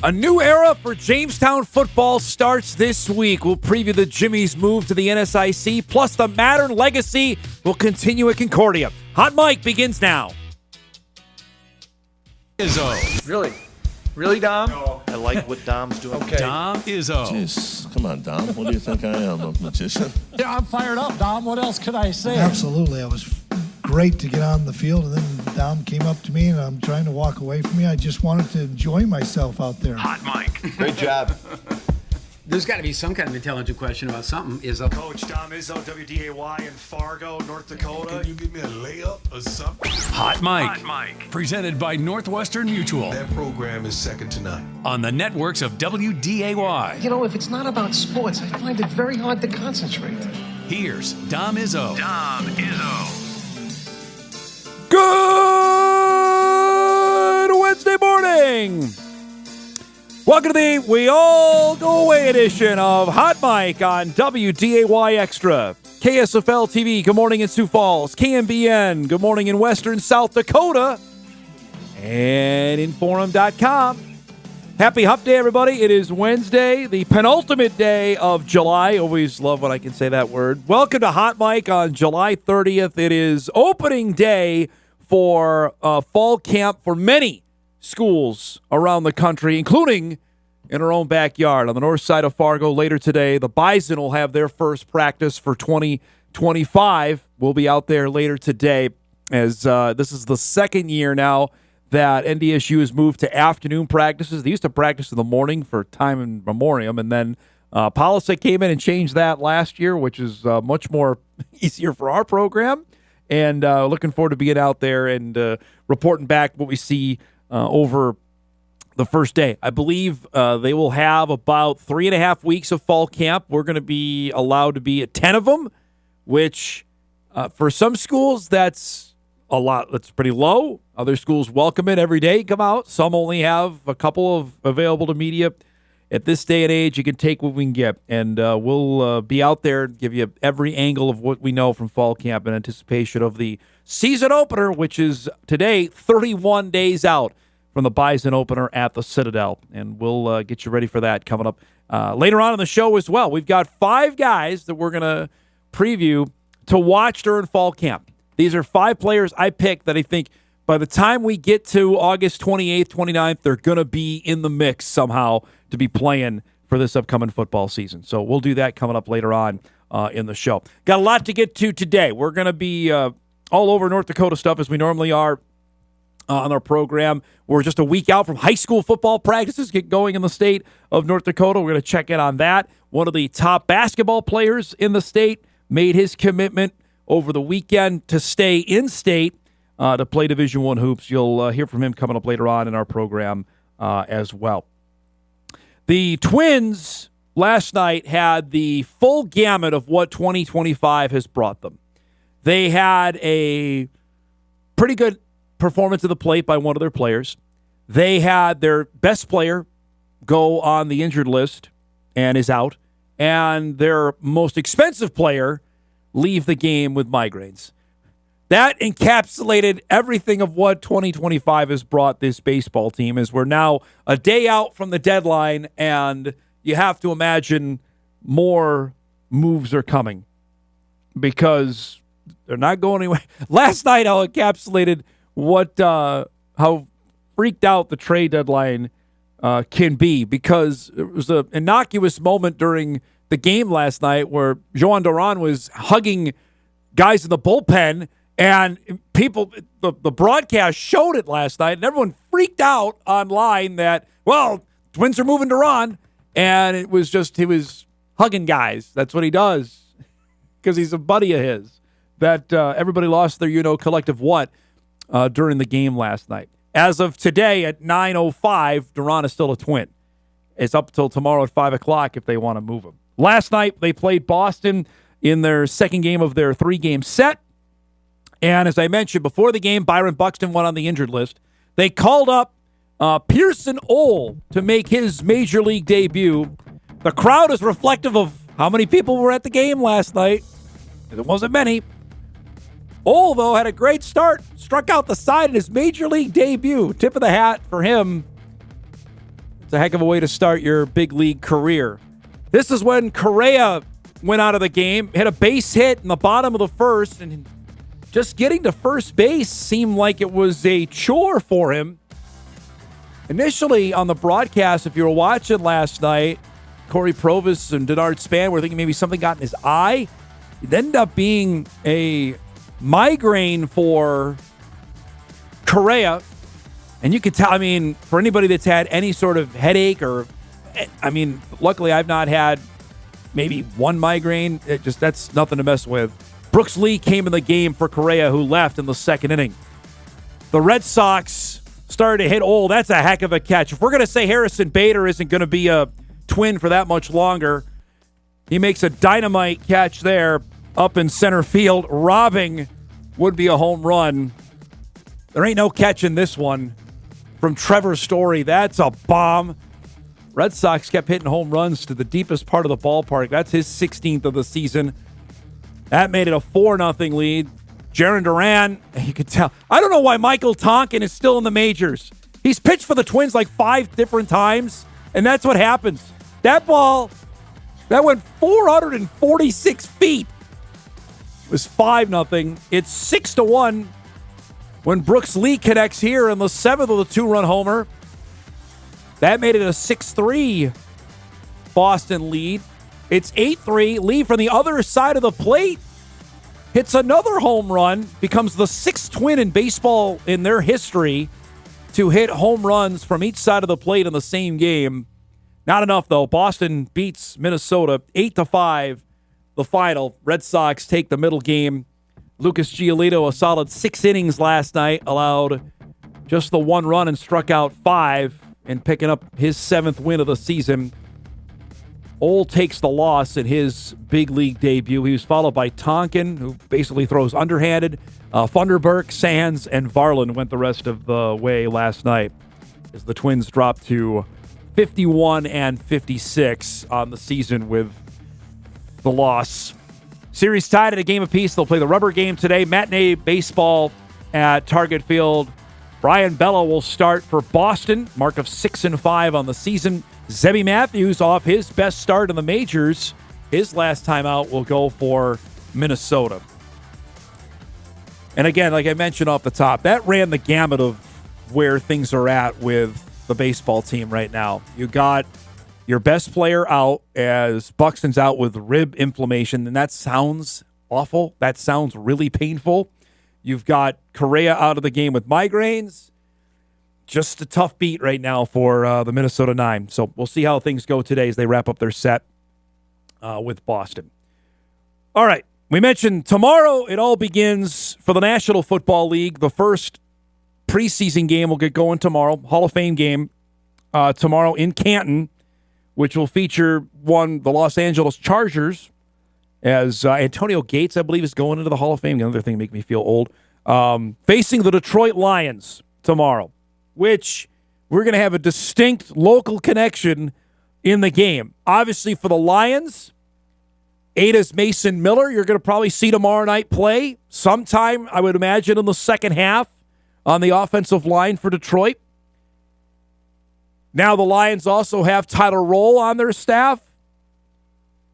A new era for Jamestown football starts this week. We'll preview the Jimmy's move to the NSIC, plus the Mattern legacy will continue at Concordia. Hot Mic begins now. Izzo. Really, Dom? No. I like what Dom's doing. Okay. Dom Izzo. Jeez, come on, Dom. What do you think I am, a magician? Yeah, I'm fired up, Dom. What else could I say? Absolutely. It was great to get on the field, and then Dom came up to me, and I'm trying to walk away from me. I just wanted to enjoy myself out there. Hot Mic. Great job. There's got to be some kind of intelligent question about something. Izzo. Coach Dom Izzo, WDAY in Fargo, North Dakota. Can you give me a layup or something? Hot Mic. Presented by Northwestern Mutual. That program is second to none. On the networks of WDAY. You know, if it's not about sports, I find it very hard to concentrate. Here's Dom Izzo. Good Wednesday morning. Welcome to the We All Go Away edition of Hot Mic on WDAY Extra. KSFL TV, good morning in Sioux Falls. KMBN, good morning in Western South Dakota. And Inforum.com. Happy Hump Day, everybody. It is Wednesday, the penultimate day of July. Always love when I can say that word. Welcome to Hot Mic on July 30th. It is opening day for fall camp for many schools around the country, including in our own backyard. On the north side of Fargo later today, the Bison will have their first practice for 2025. We'll be out there later today as this is the second year now that NDSU has moved to afternoon practices. They used to practice in the morning for time in memoriam, and then Polisic came in and changed that last year, which is much more easier for our program. And looking forward to being out there and reporting back what we see over the first day. I believe they will have about 3.5 weeks of fall camp. We're going to be allowed to be at 10 of them, which for some schools, that's a lot. That's pretty low. Other schools welcome it every day. Come out. Some only have a couple of available to media. At this day and age, you can take what we can get. And we'll be out there and give you every angle of what we know from fall camp in anticipation of the season opener, which is today, 31 days out from the Bison opener at the Citadel. And we'll get you ready for that coming up later on in the show as well. We've got 5 guys that we're going to preview to watch during fall camp. These are 5 players I picked that I think by the time we get to August 28th, 29th, they're going to be in the mix somehow to be playing for this upcoming football season. So we'll do that coming up later on in the show. Got a lot to get to today. We're going to be all over North Dakota stuff as we normally are on our program. We're just a week out from high school football practices get going in the state of North Dakota. We're going to check in on that. One of the top basketball players in the state made his commitment over the weekend to stay in state to play Division I hoops. You'll hear from him coming up later on in our program as well. The Twins last night had the full gamut of what 2025 has brought them. They had a pretty good performance at the plate by one of their players. They had their best player go on the injured list and is out, and their most expensive player leave the game with migraines. That encapsulated everything of what 2025 has brought this baseball team, as we're now a day out from the deadline, and you have to imagine more moves are coming because they're not going anywhere. Last night, I encapsulated what how freaked out the trade deadline can be, because it was an innocuous moment during the game last night where Joan Duran was hugging guys in the bullpen, and people, the broadcast showed it last night, and everyone freaked out online that, well, Twins are moving Duran, and it was just, he was hugging guys. That's what he does because he's a buddy of his. That everybody lost their collective what during the game last night. As of today at 9:05, Duran is still a Twin. It's up till tomorrow at 5 o'clock if they want to move him. Last night, they played Boston in their second game of their 3-game set. And as I mentioned before the game, Byron Buxton went on the injured list. They called up Pearson Ole to make his major league debut. The crowd is reflective of how many people were at the game last night. It wasn't many. Ole, though, had a great start. Struck out the side in his major league debut. Tip of the hat for him. It's a heck of a way to start your big league career. This is when Correa went out of the game, hit a base hit in the bottom of the first, and just getting to first base seemed like it was a chore for him. Initially on the broadcast, if you were watching last night, Corey Provis and Denard Span were thinking maybe something got in his eye. It ended up being a migraine for Correa. And you could tell, I mean, for anybody that's had any sort of headache or, I mean, luckily I've not had maybe one migraine. That's nothing to mess with. Brooks Lee came in the game for Correa, who left in the second inning. The Red Sox started to hit old. That's a heck of a catch. If we're going to say Harrison Bader isn't going to be a Twin for that much longer, he makes a dynamite catch there up in center field. Robbing would be a home run. There ain't no catching this one from Trevor Story. That's a bomb. Red Sox kept hitting home runs to the deepest part of the ballpark. That's his 16th of the season. That made it a 4-0 lead. Jarren Duran, you could tell. I don't know why Michael Tonkin is still in the majors. He's pitched for the Twins like 5 different times, and that's what happens. That ball, that went 446 feet. It was 5-0. It's 6-1 when Brooks Lee connects here in the 7th of the 2-run homer. That made it a 6-3 Boston lead. It's 8-3. Lee from the other side of the plate hits another home run, becomes the 6th Twin in baseball in their history to hit home runs from each side of the plate in the same game. Not enough, though. Boston beats Minnesota 8-5, the final. Red Sox take the middle game. Lucas Giolito, a solid 6 innings last night, allowed just the 1 run and struck out 5 in picking up his 7th win of the season. Ole takes the loss in his big league debut. He was followed by Tonkin, who basically throws underhanded. Funderburk, Sands, and Varland went the rest of the way last night as the Twins dropped to 51-56 on the season with the loss. Series tied at a game apiece. They'll play the rubber game today. Matinee baseball at Target Field. Brian Bella will start for Boston. Mark of 6-5 on the season. Zebby Matthews off his best start in the majors. His last time out will go for Minnesota. And again, like I mentioned off the top, that ran the gamut of where things are at with the baseball team right now. You got your best player out as Buxton's out with rib inflammation, and that sounds awful. That sounds really painful. You've got Correa out of the game with migraines. Just a tough beat right now for the Minnesota 9. So we'll see how things go today as they wrap up their set with Boston. All right. We mentioned tomorrow it all begins for the National Football League. The first preseason game will get going tomorrow. Hall of Fame game tomorrow in Canton, which will feature the Los Angeles Chargers, as Antonio Gates, I believe, is going into the Hall of Fame. Another thing to make me feel old. Facing the Detroit Lions tomorrow, which we're going to have a distinct local connection in the game. Obviously, for the Lions, Ada's Mason Miller, you're going to probably see tomorrow night play sometime, I would imagine, in the second half on the offensive line for Detroit. Now the Lions also have Tyler Roll on their staff.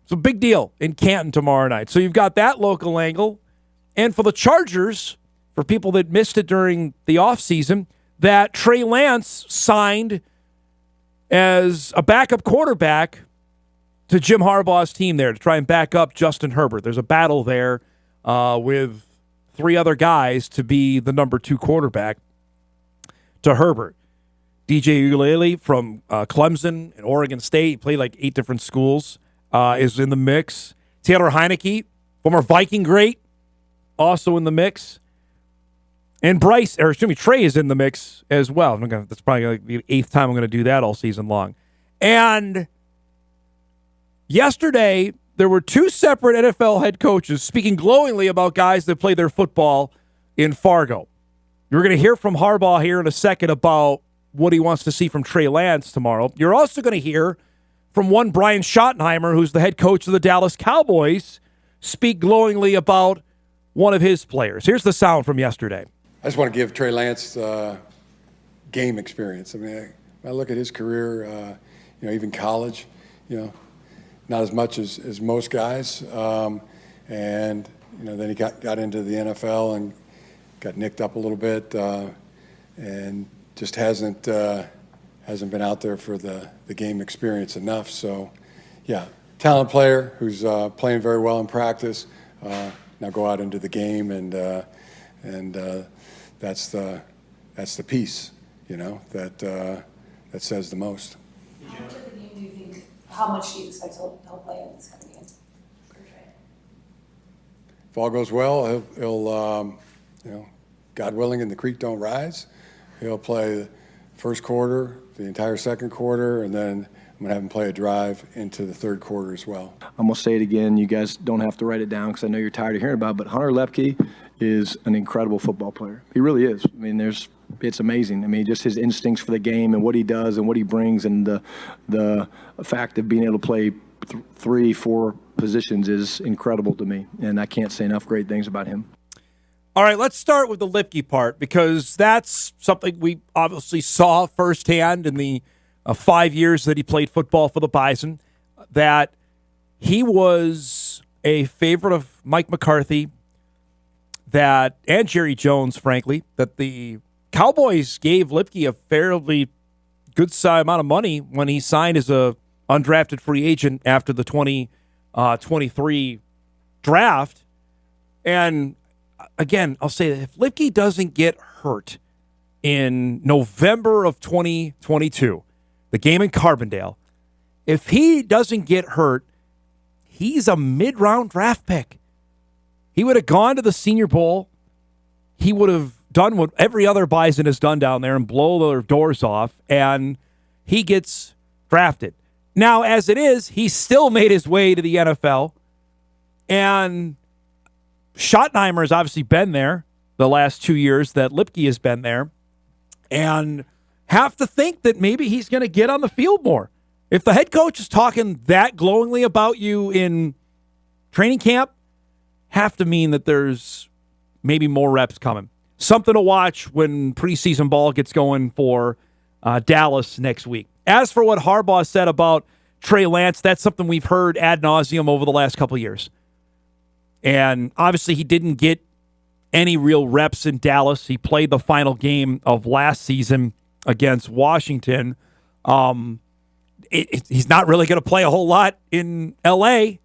It's a big deal in Canton tomorrow night. So you've got that local angle. And for the Chargers, for people that missed it during the offseason, that Trey Lance signed as a backup quarterback to Jim Harbaugh's team there to try and back up Justin Herbert. There's a battle there with 3 other guys to be the number 2 quarterback to Herbert. DJ Uiagalelei from Clemson and Oregon State, he played like 8 different schools, is in the mix. Taylor Heineke, former Viking great, also in the mix. And Trey is in the mix as well. That's probably like the 8th time I'm going to do that all season long. And yesterday, there were 2 separate NFL head coaches speaking glowingly about guys that play their football in Fargo. You're going to hear from Harbaugh here in a second about what he wants to see from Trey Lance tomorrow. You're also going to hear from one Brian Schottenheimer, who's the head coach of the Dallas Cowboys, speak glowingly about one of his players. Here's the sound from yesterday. I just want to give Trey Lance game experience. I mean, I look at his career, even college, not as much as most guys. And then he got into the NFL and got nicked up a little bit, and just hasn't been out there for the game experience enough. So, yeah, talented player who's playing very well in practice. Now go out into the game, and that's the piece, that says the most. How much do you expect he'll play in this coming game? If all goes well, he'll God willing, and the creek don't rise, he'll play the first quarter, the entire second quarter, and then I'm going to have him play a drive into the third quarter as well. I'm going to say it again. You guys don't have to write it down because I know you're tired of hearing about it, but Hunter Lepke is an incredible football player. He really is. I mean, it's amazing. I mean, just his instincts for the game and what he does and what he brings, and the fact of being able to play 3-4 positions is incredible to me, and I can't say enough great things about him. All right, let's start with the Lipke part, because that's something we obviously saw firsthand in the 5 years that he played football for the Bison, that he was a favorite of Mike McCarthy, and Jerry Jones, frankly, that the Cowboys gave Lipke a fairly good amount of money when he signed as a undrafted free agent after the 2023 draft. And again, I'll say that if Lipke doesn't get hurt in November of 2022, the game in Carbondale, if he doesn't get hurt, he's a mid-round draft pick. He would have gone to the Senior Bowl. He would have done what every other Bison has done down there and blow their doors off, and he gets drafted. Now, as it is, he still made his way to the NFL, and Schottenheimer has obviously been there the last 2 years that Lipke has been there, and have to think that maybe he's going to get on the field more. If the head coach is talking that glowingly about you in training camp, have to mean that there's maybe more reps coming. Something to watch when preseason ball gets going for Dallas next week. As for what Harbaugh said about Trey Lance, that's something we've heard ad nauseum over the last couple of years. And obviously he didn't get any real reps in Dallas. He played the final game of last season against Washington. He's not really going to play a whole lot in L.A.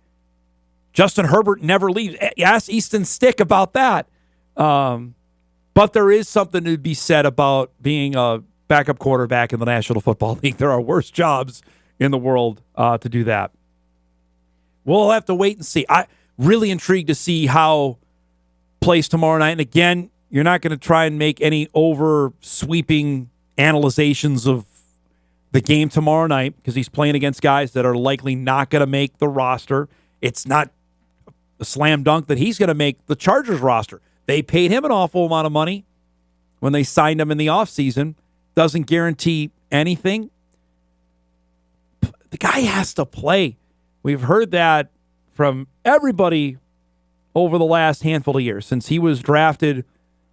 Justin Herbert never leaves. Ask Easton Stick about that. But there is something to be said about being a backup quarterback in the National Football League. There are worse jobs in the world to do that. We'll have to wait and see. I'm really intrigued to see how plays tomorrow night. And again, you're not going to try and make any over-sweeping analyzations of the game tomorrow night because he's playing against guys that are likely not going to make the roster. It's not a slam dunk that he's going to make the Chargers roster. They paid him an awful amount of money when they signed him in the offseason. Doesn't guarantee anything. The guy has to play. We've heard that from everybody over the last handful of years. Since he was drafted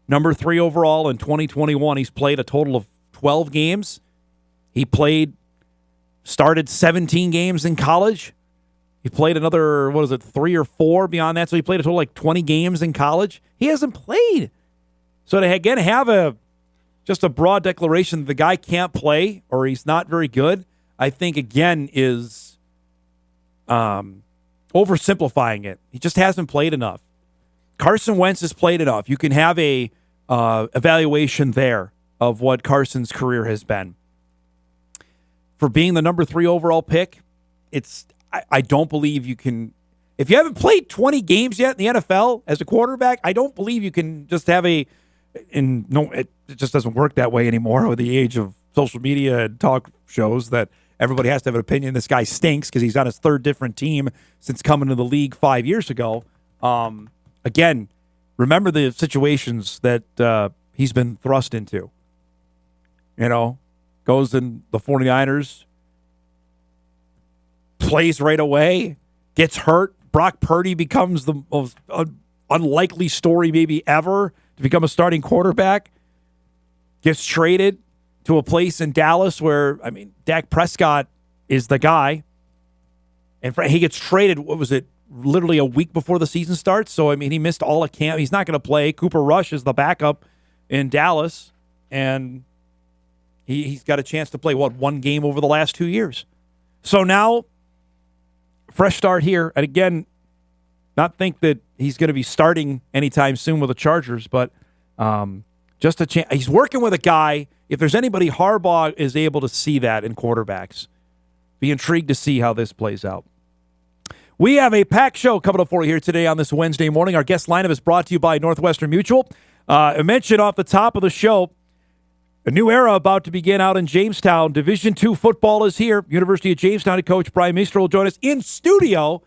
number 3 overall in 2021, he's played a total of 12 games. He started 17 games in college. He played another, 3 or 4 beyond that. So he played a total like 20 games in college. He hasn't played. So to again have just a broad declaration that the guy can't play or he's not very good, I think again is oversimplifying it. He just hasn't played enough. Carson Wentz has played enough. You can have a evaluation there of what Carson's career has been. For being the number 3 overall pick, I don't believe you can. If you haven't played 20 games yet in the NFL as a quarterback, I don't believe you can just have it just doesn't work that way anymore with the age of social media and talk shows that everybody has to have an opinion. This guy stinks because he's on his 3rd different team since coming to the league 5 years ago. Again, remember the situations that he's been thrust into. Goes in the 49ers, plays right away, gets hurt. Brock Purdy becomes the most unlikely story maybe ever to become a starting quarterback. Gets traded, to a place in Dallas where, I mean, Dak Prescott is the guy. And he gets traded, what was it, literally a week before the season starts? So, I mean, he missed all of camp. He's not going to play. Cooper Rush is the backup in Dallas. And he's got a chance to play, one game over the last 2 years. So now, fresh start here. And again, not think that he's going to be starting anytime soon with the Chargers, but just a chance. He's working with a guy. If there's anybody, Harbaugh is able to see that in quarterbacks. Be intrigued to see how this plays out. We have a packed show coming up for you here today on this Wednesday morning. Our guest lineup is brought to you by Northwestern Mutual. I mentioned off the top of the show, a new era about to begin out in Jamestown. Division II football is here. University of Jamestown head coach Brian Mistro will join us in studio.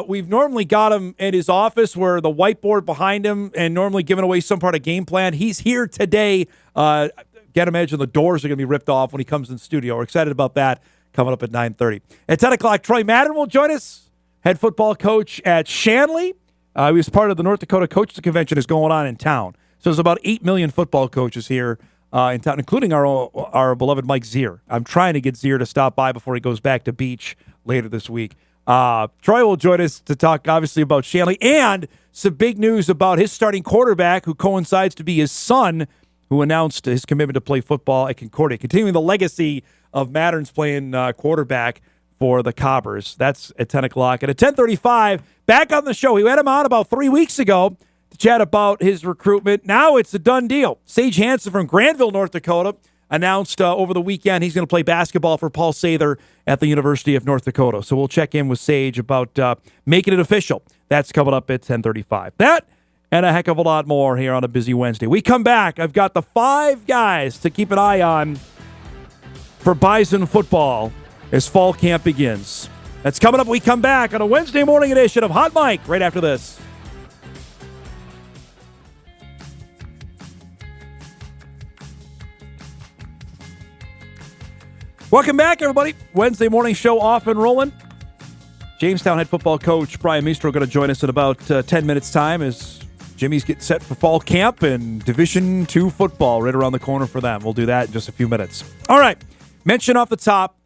We've normally got him at his office where the whiteboard behind him and normally giving away some part of game plan. He's here today. Can't imagine the doors are going to be ripped off when he comes in studio. We're excited about that coming up at 9:30. At 10 o'clock, Troy Mattern will join us, head football coach at Shanley. He was part of the North Dakota Coaches Convention is going on in town. So there's about 8 million football coaches here in town, including our beloved Mike Zier. I'm trying to get Zier to stop by before he goes back to Beach later this week. Troy will join us to talk, obviously, about Shanley and some big news about his starting quarterback, who coincides to be his son, who announced his commitment to play football at Concordia, continuing the legacy of Mattern's playing quarterback for the Cobbers. That's at 10 o'clock. And at 10:35, back on the show. We had him on about 3 weeks ago to chat about his recruitment. Now it's a done deal. Sage Hanson from Granville, North Dakota, announced over the weekend he's going to play basketball for Paul Sather at the University of North Dakota. So we'll check in with Sage about making it official. That's coming up at 10:35. That and a heck of a lot more here on a busy Wednesday. We come back. I've got the 5 guys to keep an eye on for Bison football as fall camp begins. That's coming up. We come back on a Wednesday morning edition of Hot Mic right after this. Welcome back, everybody. Wednesday morning show off and rolling. Jamestown head football coach Brian Mistro going to join us in about 10 minutes' time as Jimmy's get set for fall camp and Division II football right around the corner for them. We'll do that in just a few minutes. All right. Mention off the top,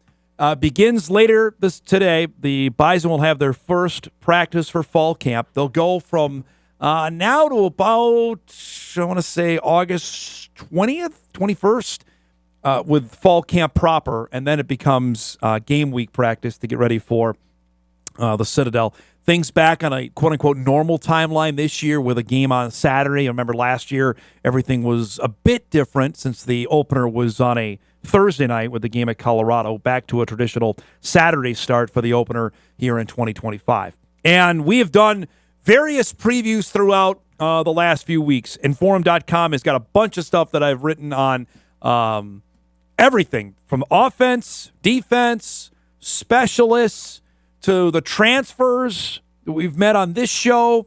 begins later today. The Bison will have their first practice for fall camp. They'll go from now to about, I want to say, August 20th, 21st. With fall camp proper, and then it becomes game week practice to get ready for the Citadel. Things back on a quote-unquote normal timeline this year with a game on Saturday. I remember last year everything was a bit different since the opener was on a Thursday night with the game at Colorado. Back to a traditional Saturday start for the opener here in 2025. And we have done various previews throughout the last few weeks. Inforum.com has got a bunch of stuff that I've written on everything from offense, defense, specialists, to the transfers that we've met on this show,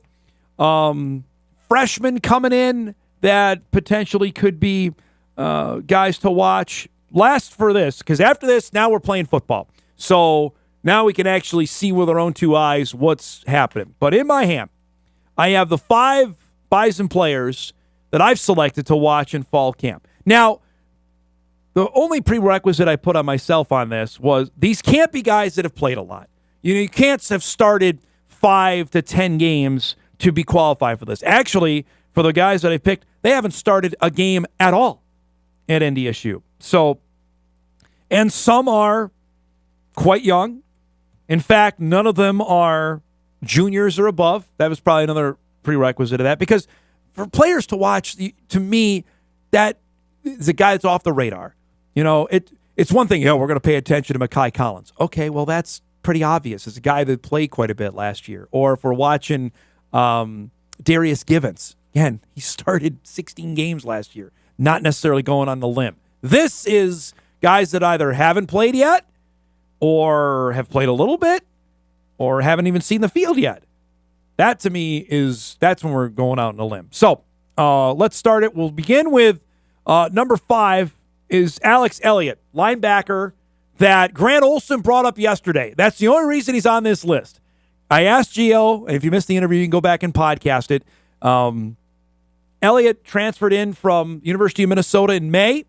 freshmen coming in that potentially could be guys to watch. Last for this, because after this, now we're playing football. So now we can actually see with our own 2 eyes what's happening. But in my hand, I have the 5 Bison players that I've selected to watch in fall camp. Now, the only prerequisite I put on myself on this was these can't be guys that have played a lot. You can't have started 5 to 10 games to be qualified for this. Actually, for the guys that I picked, they haven't started a game at all at NDSU. So, and some are quite young. In fact, none of them are juniors or above. That was probably another prerequisite of that. Because for players to watch, to me, that is a guy that's off the radar. You know, it's one thing, we're going to pay attention to Mekhi Collins. Okay, well, that's pretty obvious. It's a guy that played quite a bit last year. Or if we're watching Darius Givens, again, he started 16 games last year, not necessarily going on the limb. This is guys that either haven't played yet or have played a little bit or haven't even seen the field yet. That, to me, that's when we're going out on a limb. So let's start it. We'll begin with number 5 is Alex Elliott, linebacker that Grant Olson brought up yesterday. That's the only reason he's on this list. I asked Gio, and if you missed the interview, you can go back and podcast it. Elliott transferred in from University of Minnesota in May,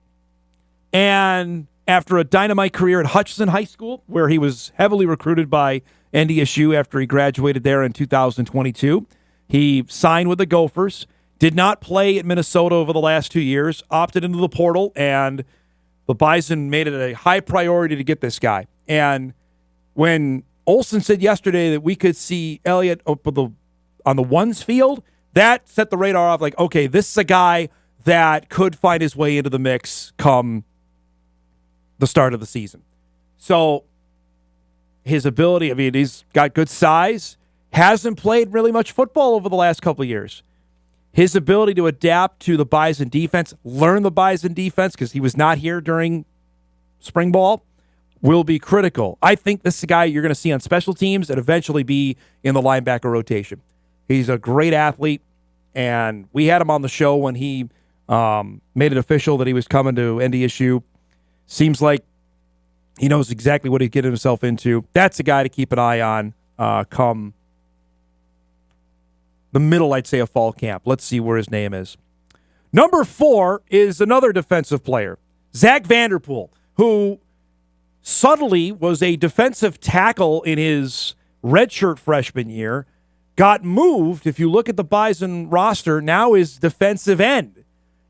And after a dynamite career at Hutchinson High School, where he was heavily recruited by NDSU after he graduated there in 2022, he signed with the Gophers, did not play at Minnesota over the last 2 years, opted into the portal, and the Bison made it a high priority to get this guy. And when Olsen said yesterday that we could see Elliott on the ones field, that set the radar off like, okay, this is a guy that could find his way into the mix come the start of the season. So his ability, I mean, he's got good size, hasn't played really much football over the last couple of years. His ability to adapt to the Bison defense, learn the Bison defense because he was not here during spring ball, will be critical. I think this is a guy you're going to see on special teams and eventually be in the linebacker rotation. He's a great athlete, and we had him on the show when he made it official that he was coming to NDSU. Seems like he knows exactly what he's getting himself into. That's a guy to keep an eye on come the middle, I'd say, of fall camp. Let's see where his name is. Number 4 is another defensive player, Zach Vanderpool, who subtly was a defensive tackle in his redshirt freshman year, got moved, if you look at the Bison roster, now is defensive end.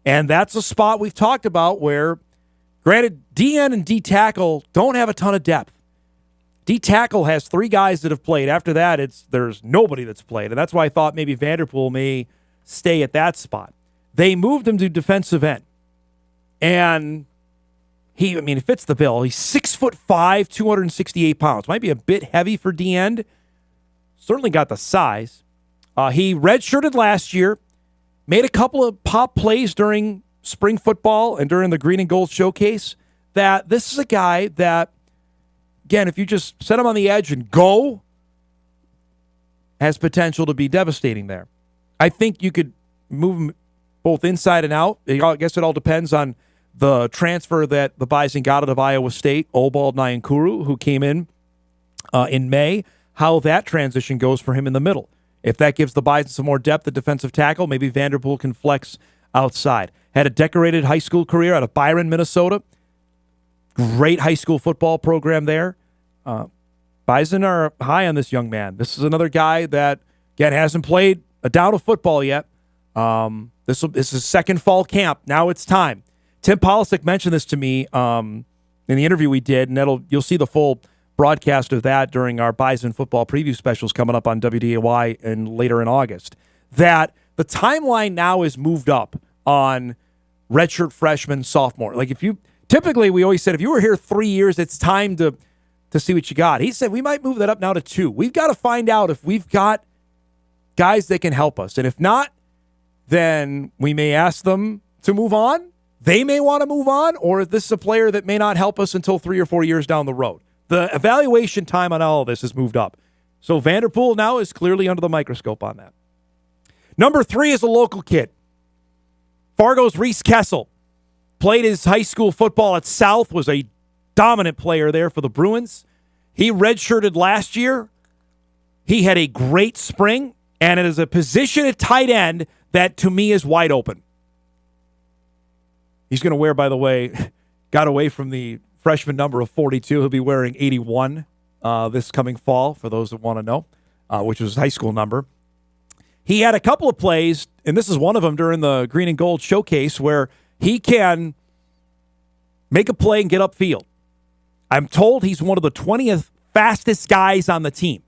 And that's a spot we've talked about where, granted, DN and D tackle don't have a ton of depth. D tackle has 3 guys that have played. After that, there's nobody that's played. And that's why I thought maybe Vanderpool may stay at that spot. They moved him to defensive end. And he fits the bill. He's 6'5", 268 pounds. Might be a bit heavy for D end. Certainly got the size. He redshirted last year, made a couple of pop plays during spring football and during the Green and Gold Showcase. That this is a guy that, again, if you just set him on the edge and go, has potential to be devastating there. I think you could move him both inside and out. I guess it all depends on the transfer that the Bison got out of Iowa State, Obald Nyankuru, who came in May, how that transition goes for him in the middle. If that gives the Bison some more depth at defensive tackle, maybe Vanderpool can flex outside. Had a decorated high school career out of Byron, Minnesota. Great high school football program there. Bison are high on this young man. This is another guy that, again, hasn't played a down of football yet. This is second fall camp. Now it's time. Tim Polisic mentioned this to me in the interview we did, and you'll see the full broadcast of that during our Bison football preview specials coming up on WDAY and later in August, that the timeline now is moved up on redshirt freshman, sophomore. Like typically we always said, if you were here 3 years, it's time to see what you got. He said we might move that up now to 2. We've got to find out if we've got guys that can help us. And if not, then we may ask them to move on. They may want to move on, or if this is a player that may not help us until 3 or 4 years down the road. The evaluation time on all of this has moved up. So Vanderpool now is clearly under the microscope on that. Number 3 is a local kid. Fargo's Reese Kessel. Played his high school football at South, was a dominant player there for the Bruins. He redshirted last year. He had a great spring, and it is a position at tight end that to me is wide open. He's going to wear, by the way, got away from the freshman number of 42. He'll be wearing 81 this coming fall, for those that want to know, which was his high school number. He had a couple of plays, and this is one of them during the Green and Gold Showcase, where he can make a play and get upfield. I'm told he's one of the 20th fastest guys on the team.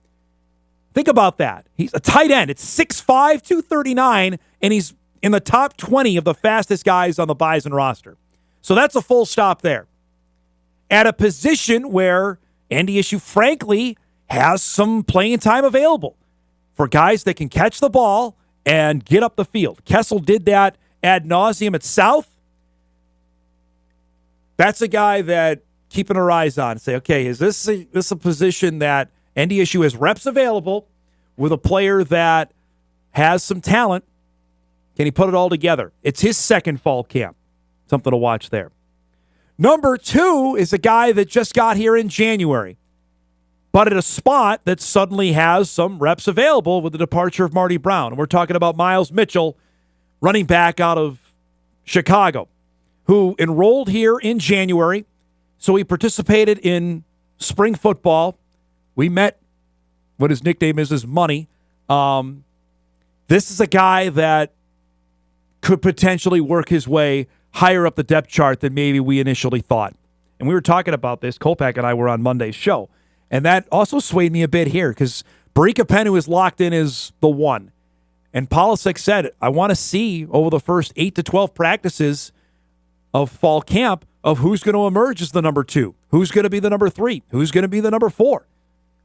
Think about that. He's a tight end. It's 6'5", 239, and he's in the top 20 of the fastest guys on the Bison roster. So that's a full stop there. At a position where NDSU, frankly, has some playing time available for guys that can catch the ball and get up the field. Kessel did that ad nauseum at South. That's a guy that keeping our eyes on. Say, okay, is this a position that NDSU has reps available with a player that has some talent? Can he put it all together? It's his second fall camp. Something to watch there. Number 2 is a guy that just got here in January, but at a spot that suddenly has some reps available with the departure of Marty Brown. And we're talking about Miles Mitchell, running back out of Chicago. who enrolled here in January. So he participated in spring football. We met what his nickname is Money. This is a guy that could potentially work his way higher up the depth chart than maybe we initially thought. And we were talking about this. Kolpak and I were on Monday's show. And that also swayed me a bit here because Barika Penu is locked in as the one. And Polisic said, I want to see over the first 8 to 12 practices of fall camp of who's going to emerge as the number 2, who's going to be the number 3, who's going to be the number 4.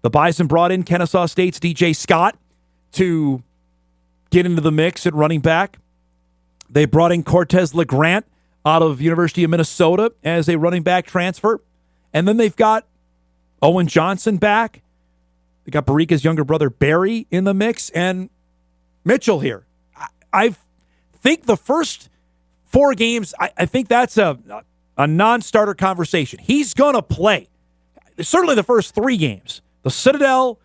The Bison brought in Kennesaw State's DJ Scott to get into the mix at running back. They brought in Cortez LeGrant out of University of Minnesota as a running back transfer. And then they've got Owen Johnson back. They got Barika's younger brother Barry in the mix and Mitchell here. I think the first 4 games, I think that's a non-starter conversation. He's going to play. Certainly the first 3 games. The Citadel,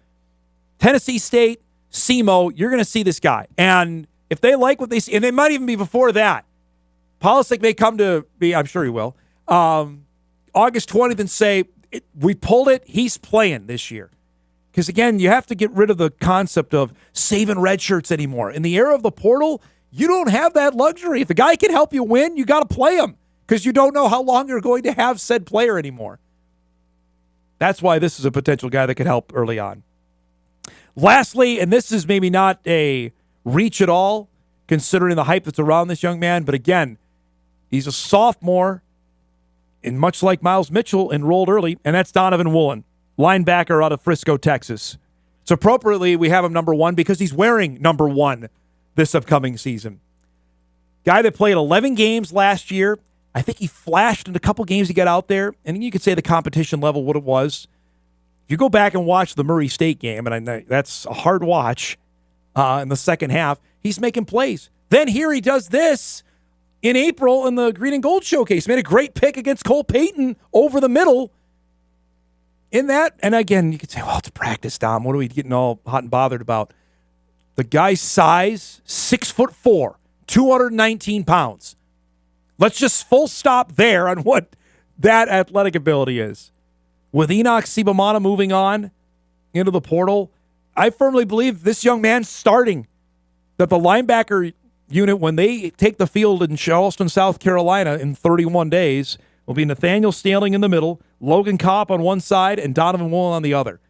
Tennessee State, SEMO, you're going to see this guy. And if they like what they see, and it might even be before that, Polisic may come to be, I'm sure he will, August 20th and say, we pulled it, he's playing this year. Because, again, you have to get rid of the concept of saving red shirts anymore. In the era of the portal, you don't have that luxury. If a guy can help you win, you got to play him because you don't know how long you're going to have said player anymore. That's why this is a potential guy that could help early on. Lastly, and this is maybe not a reach at all, considering the hype that's around this young man, but again, he's a sophomore, and much like Miles Mitchell, enrolled early, and that's Donovan Woolen, linebacker out of Frisco, Texas. So appropriately, we have him number 1 because he's wearing number 1 this upcoming season. Guy that played 11 games last year. I think he flashed in a couple games he got out there, and you could say the competition level, what it was. If you go back and watch the Murray State game, and I know that's a hard watch in the second half, he's making plays. Then here he does this in April in the Green and Gold Showcase. Made a great pick against Cole Payton over the middle in that. And again, you could say, well, it's practice, Dom. What are we getting all hot and bothered about? The guy's size, 6'4", 219 pounds. Let's just full stop there on what that athletic ability is. With Enoch Sibamana moving on into the portal, I firmly believe this young man's starting. That the linebacker unit, when they take the field in Charleston, South Carolina in 31 days, will be Nathaniel Staling in the middle, Logan Kopp on one side, and Donovan Woolen on the other.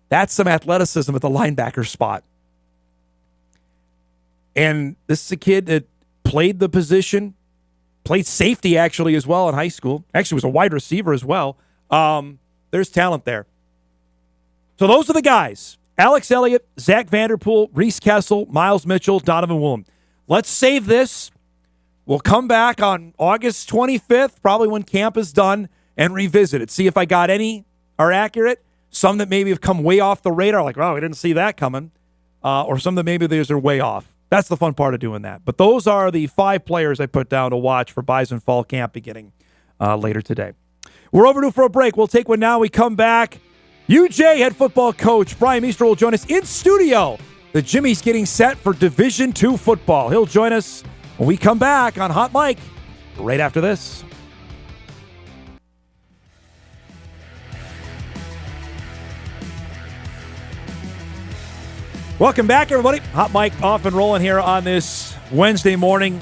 That's some athleticism at the linebacker spot. And this is a kid that played the position, played safety actually as well in high school. Actually was a wide receiver as well. There's talent there. So those are the guys. Alex Elliott, Zach Vanderpool, Reese Kessel, Miles Mitchell, Donovan Woolen. Let's save this. We'll come back on August 25th, probably when camp is done, and revisit it. See if I got any are accurate. Some that maybe have come way off the radar, like, oh, we didn't see that coming. Or some that maybe these are way off. That's the fun part of doing that. But those are the 5 players I put down to watch for Bison Fall Camp beginning later today. We're overdue for a break. We'll take one now. We come back. UJ head football coach Brian Mistro will join us in studio. The Jimmy's getting set for Division II football. He'll join us when we come back on Hot Mic right after this. Welcome back, everybody. Hot Mic off and rolling here on this Wednesday morning.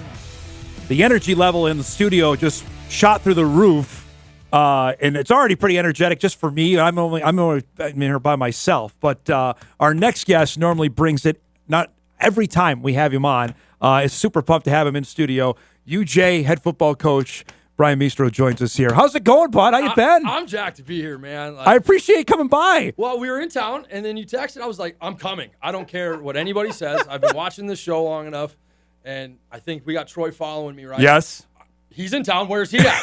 The energy level in the studio just shot through the roof. And it's already pretty energetic just for me. I'm only here by myself. But our next guest normally brings it. Not every time we have him on. It's super pumped to have him in studio. UJ head football coach Brian Mistro joins us here. How's it going, bud? How you been? I'm jacked to be here, man. I appreciate coming by. Well, we were in town, and then you texted. I was like, I'm coming. I don't care what anybody says. I've been watching this show long enough, and I think we got Troy following me, right? Yes. He's in town. Where's he at?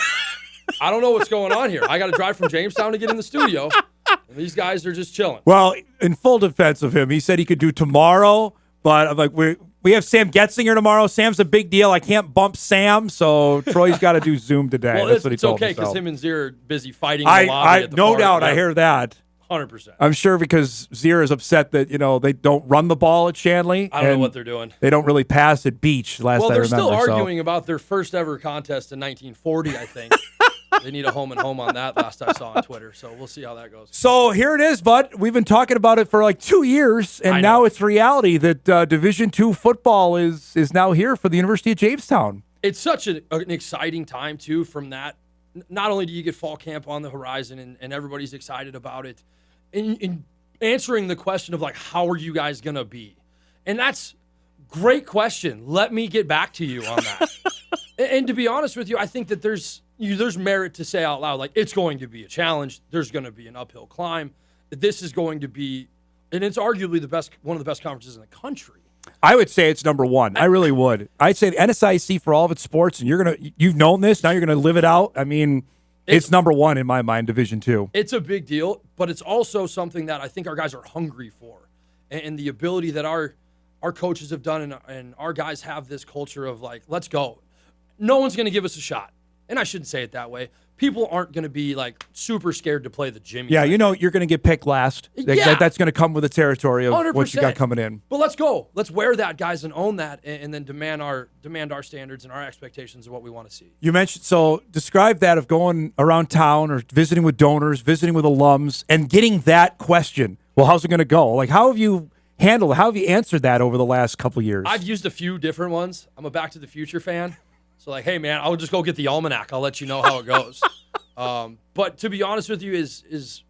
I don't know what's going on here. I got to drive from Jamestown to get in the studio, and these guys are just chilling. Well, in full defense of him, he said he could do tomorrow, but I'm like, we have Sam Getzinger tomorrow. Sam's a big deal. I can't bump Sam, so Troy's got to do Zoom today. Well, That's what he it's told okay me. because him and Zir are busy fighting in the lobby at the no park. doubt, I hear that. 100%. I'm sure because Zier is upset that, they don't run the ball at Shanley. I don't know what they're doing. They don't really pass at Beach, last I remember. Well, they're still arguing about their first ever contest in 1940, I think. They need a home and home on that, last I saw on Twitter. So we'll see how that goes. So here it is, bud. We've been talking about it for like 2 years, and now it's reality that Division II football is now here for the University of Jamestown. It's such an exciting time, too, from that. Not only do you get fall camp on the horizon and everybody's excited about it, in answering the question of, like, how are you guys going to be? And that's great question. Let me get back to you on that. And to be honest with you, I think that there's merit to say out loud, like, it's going to be a challenge. There's going to be an uphill climb. This is going to be, and it's arguably one of the best conferences in the country. I would say it's number one. I really would. I'd say the NSIC for all of its sports, and you've known this, now you're gonna live it out. I mean, it's number one in my mind, Division II. It's a big deal, but it's also something that I think our guys are hungry for, and the ability that our coaches have done, and our guys have this culture of, like, let's go. No one's gonna give us a shot, and I shouldn't say it that way. People aren't going to be, like, super scared to play the Jimmy. Yeah, you're going to get picked last. Yeah. That's going to come with the territory of 100%. what you got coming in. But let's go. Let's wear that, guys, and own that, and then demand our standards and our expectations of what we want to see. You mentioned, so describe that of going around town or visiting with donors, visiting with alums, and getting that question. Well, how's it going to go? Like, how have you answered that over the last couple of years? I've used a few different ones. I'm a Back to the Future fan. So, like, hey, man, I'll just go get the almanac. I'll let you know how it goes. But to be honest with you, is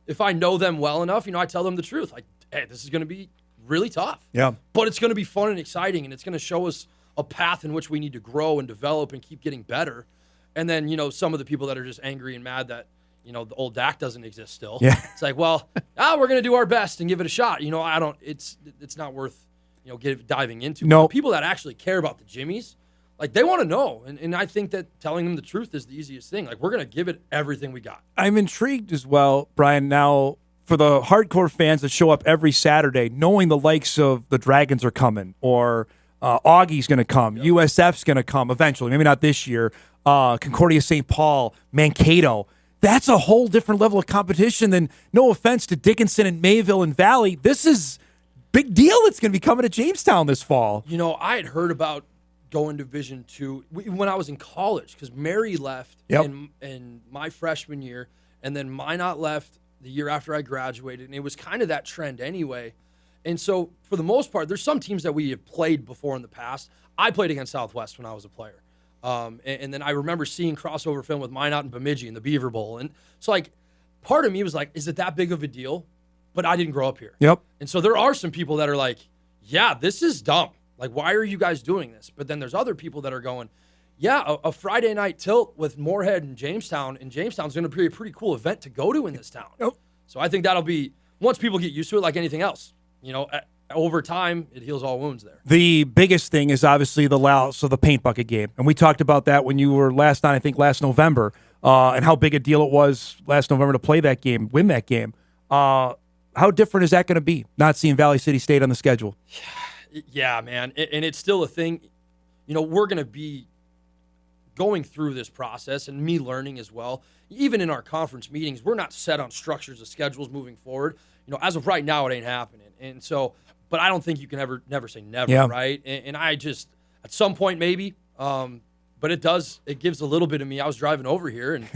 if I know them well enough, I tell them the truth. Like, hey, this is going to be really tough. Yeah. But it's going to be fun and exciting, and it's going to show us a path in which we need to grow and develop and keep getting better. And then, some of the people that are just angry and mad that, the old DAC doesn't exist still. Yeah. It's like, well, we're going to do our best and give it a shot. It's not worth, diving into. No. But people that actually care about the Jimmies, like, they want to know, and I think that telling them the truth is the easiest thing. Like, we're going to give it everything we got. I'm intrigued as well, Brian, now for the hardcore fans that show up every Saturday, knowing the likes of the Dragons are coming, or Augie's going to come, USF's going to come eventually, maybe not this year, Concordia St. Paul, Mankato. That's a whole different level of competition than, no offense to Dickinson and Mayville and Valley. This is big deal that's going to be coming to Jamestown this fall. I had heard about going to Division II when I was in college, because Mary left in my freshman year, and then Minot left the year after I graduated, and it was kind of that trend anyway. And so, for the most part, there's some teams that we have played before in the past. I played against Southwest when I was a player. And then I remember seeing crossover film with Minot and Bemidji in the Beaver Bowl. And so, like, part of me was like, is it that big of a deal? But I didn't grow up here. Yep. And so there are some people that are like, yeah, this is dumb. Like, why are you guys doing this? But then there's other people that are going, yeah, a Friday night tilt with Moorhead and Jamestown, and Jamestown's going to be a pretty cool event to go to in this town. Yep. So I think that'll be, once people get used to it, like anything else, over time, it heals all wounds there. The biggest thing is obviously the paint bucket game. And we talked about that when you were last November, and how big a deal it was last November to play that game, win that game. How different is that going to be, not seeing Valley City State on the schedule? Yeah, man. And it's still a thing. We're going to be going through this process, and me learning as well. Even in our conference meetings, we're not set on structures of schedules moving forward. As of right now, it ain't happening. And so, but I don't think you can never say never, right? And I just, at some point maybe, but it gives a little bit of me. I was driving over here, and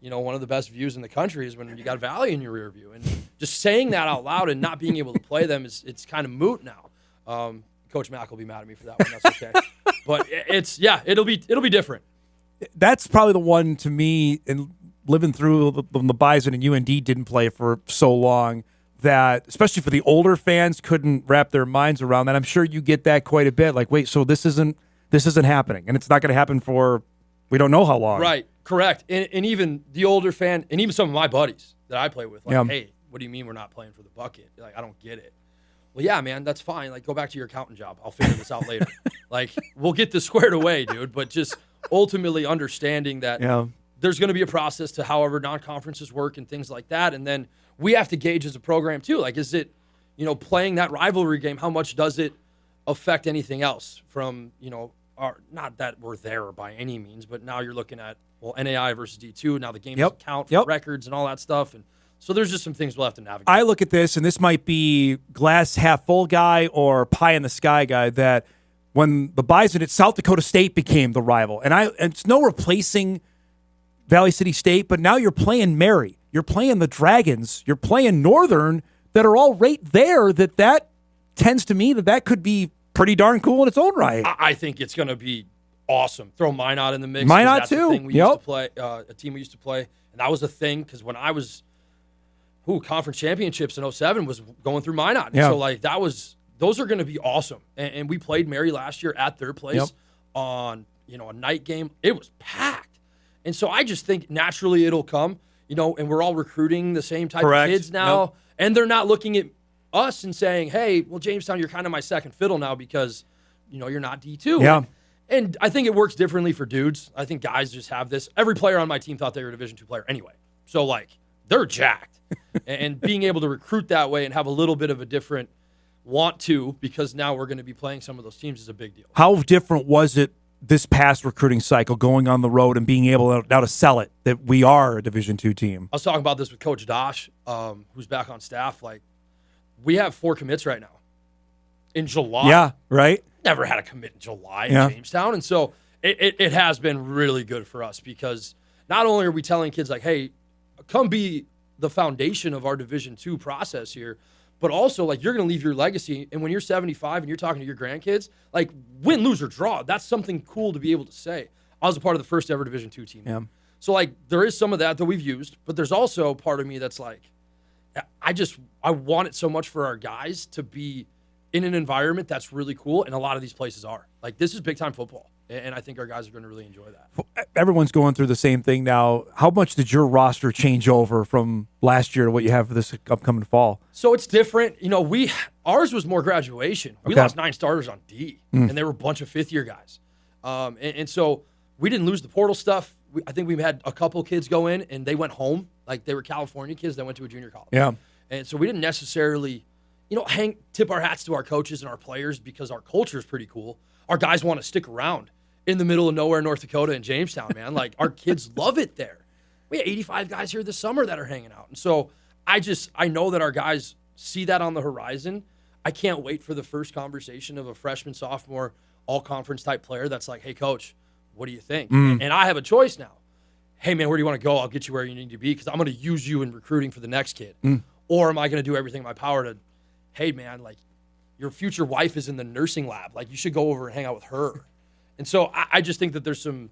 one of the best views in the country is when you got Valley in your rear view. And just saying that out loud and not being able to play them it's kind of moot now. Coach Mack will be mad at me for that one. That's okay. But it'll be different. That's probably the one to me, and living through the Bison and UND didn't play for so long, that especially for the older fans couldn't wrap their minds around that. I'm sure you get that quite a bit. Like, wait, so this isn't happening, and it's not going to happen for we don't know how long. Right. Correct. And even the older fan, and even some of my buddies that I play with, like, hey, what do you mean we're not playing for the bucket? Like, I don't get it. Well, yeah, man, that's fine. Like, go back to your accountant job. I'll figure this out later. Like, we'll get this squared away, dude. But just ultimately understanding that there's going to be a process to however non-conferences work and things like that. And then we have to gauge as a program, too. Like, is it, playing that rivalry game, how much does it affect anything else from, not that we're there by any means, but now you're looking at, NAI versus D2. Now the games count for records and all that stuff. And So there's just some things we'll have to navigate. I look at this, and this might be glass half full guy or pie in the sky guy, that when the Bison at South Dakota State became the rival, and it's no replacing Valley City State, but now you're playing Mary, you're playing the Dragons, you're playing Northern, that are all right there, that tends to me that could be pretty darn cool in its own right. I think it's going to be awesome. Throw Minot in the mix. Minot that's too. A thing we used to play, a team we used to play, and that was a thing because when I was conference championships in 07 was going through Minot. Yeah. So those are going to be awesome. And we played Mary last year at their place on a night game. It was packed, and so I just think naturally it'll come. And we're all recruiting the same type of kids now, and they're not looking at us and saying, "Hey, well, Jamestown, you're kind of my second fiddle now because you're not D2." Yeah. And I think it works differently for dudes. I think guys just have this. Every player on my team thought they were a Division II player anyway. So, they're jacked. And being able to recruit that way and have a little bit of a different want to, because now we're going to be playing some of those teams, is a big deal. How different was it this past recruiting cycle, going on the road and being able now to sell it that we are a Division II team? I was talking about this with Coach Dosh, who's back on staff. We have 4 commits right now in July. Yeah, right. Never had a commit in July in Jamestown. And so it has been really good for us because not only are we telling kids hey, come be the foundation of our Division II process here, but also you're going to leave your legacy. And when you're 75 and you're talking to your grandkids, win, lose, or draw, that's something cool to be able to say. I was a part of the first ever Division II team. Yeah. So there is some of that we've used, but there's also part of me that's I want it so much for our guys to be in an environment that's really cool, and a lot of these places are. This is big-time football, and I think our guys are going to really enjoy that. Everyone's going through the same thing now. How much did your roster change over from last year to what you have for this upcoming fall? So it's different. Ours was more graduation. We lost 9 starters on D, and they were a bunch of fifth-year guys. And so we didn't lose the portal stuff. I think we had a couple kids go in, and they went home. They were California kids that went to a junior college. Yeah. And so we didn't necessarily tip our hats to our coaches and our players because our culture is pretty cool. Our guys want to stick around in the middle of nowhere, North Dakota and Jamestown, man. Our kids love it there. We had 85 guys here this summer that are hanging out. And so I know that our guys see that on the horizon. I can't wait for the first conversation of a freshman, sophomore, all-conference type player that's hey, coach, what do you think? And I have a choice now. Hey, man, where do you want to go? I'll get you where you need to be because I'm going to use you in recruiting for the next kid. Or am I going to do everything in my power to, hey, man, your future wife is in the nursing lab. You should go over and hang out with her. And so I just think that there's some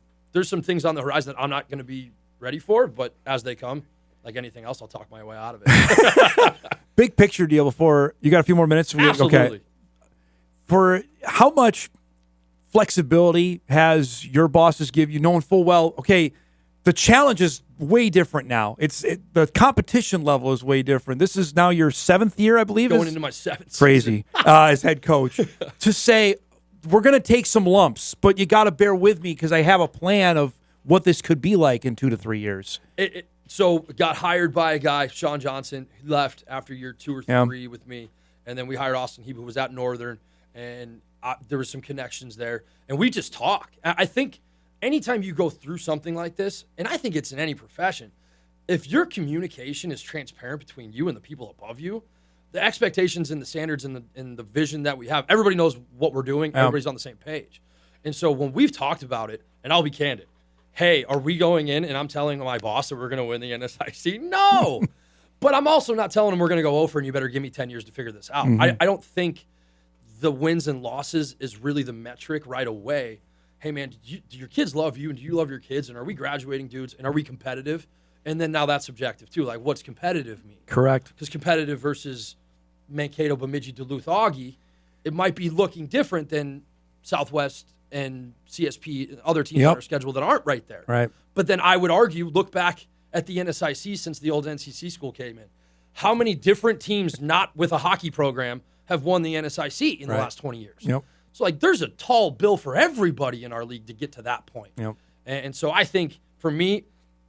things on the horizon that I'm not going to be ready for, but as they come, like anything else, I'll talk my way out of it. Big picture deal before you got a few more minutes. Absolutely. Okay. For how much flexibility has your bosses give you, knowing full well, okay, the challenge is way different now. The competition level is way different. This is now your 7th year, I believe. Going into my 7th crazy as head coach. To say, we're going to take some lumps, but you got to bear with me because I have a plan of what this could be like in 2 to 3 years. So got hired by a guy, Sean Johnson. He left after year 2 or 3 with me. And then we hired Austin Hebe, who was at Northern. And there was some connections there. And we just talk. I think anytime you go through something like this, and I think it's in any profession, if your communication is transparent between you and the people above you, the expectations and the standards and the vision that we have, everybody knows what we're doing. Everybody's on the same page. And so when we've talked about it, and I'll be candid, hey, are we going in and I'm telling my boss that we're going to win the NSIC? No. But I'm also not telling him we're going to go over and you better give me 10 years to figure this out. I don't think the wins and losses is really the metric right away. Hey, man, do your kids love you, and do you love your kids, and are we graduating dudes, and are we competitive? And then now that's subjective, too. What's competitive mean? Correct. Because competitive versus Mankato, Bemidji, Duluth, Augie, it might be looking different than Southwest and CSP and other teams on our schedule that aren't right there. Right. But then I would argue, look back at the NSIC since the old NCC school came in. How many different teams not with a hockey program have won the NSIC in the last 20 years? Yep. So, there's a tall bill for everybody in our league to get to that point. Yep. And so I think, for me,